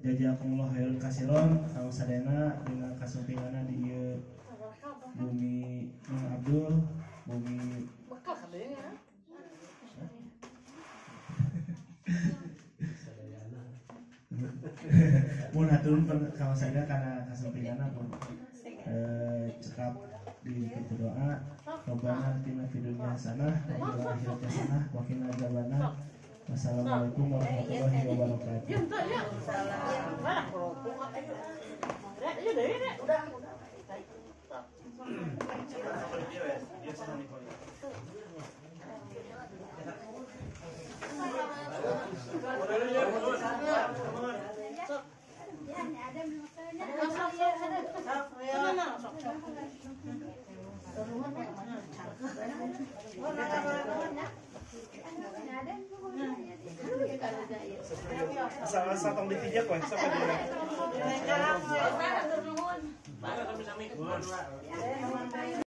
jazakumullah khairul kasiron kalau sadayana dengan kasumpinganna di ieu bumi Mang Abdul bumi bekal kadeunya mun haturun kalau saya karena kasumpinganna pun cekap di pintu doa Rabbana atina fid dunya hasanah wa fil akhirati hasanah wa qina adzabannar. Wassalamualaikum warahmatullahi wabarakatuh. Asal tong dipijak wae sok dia.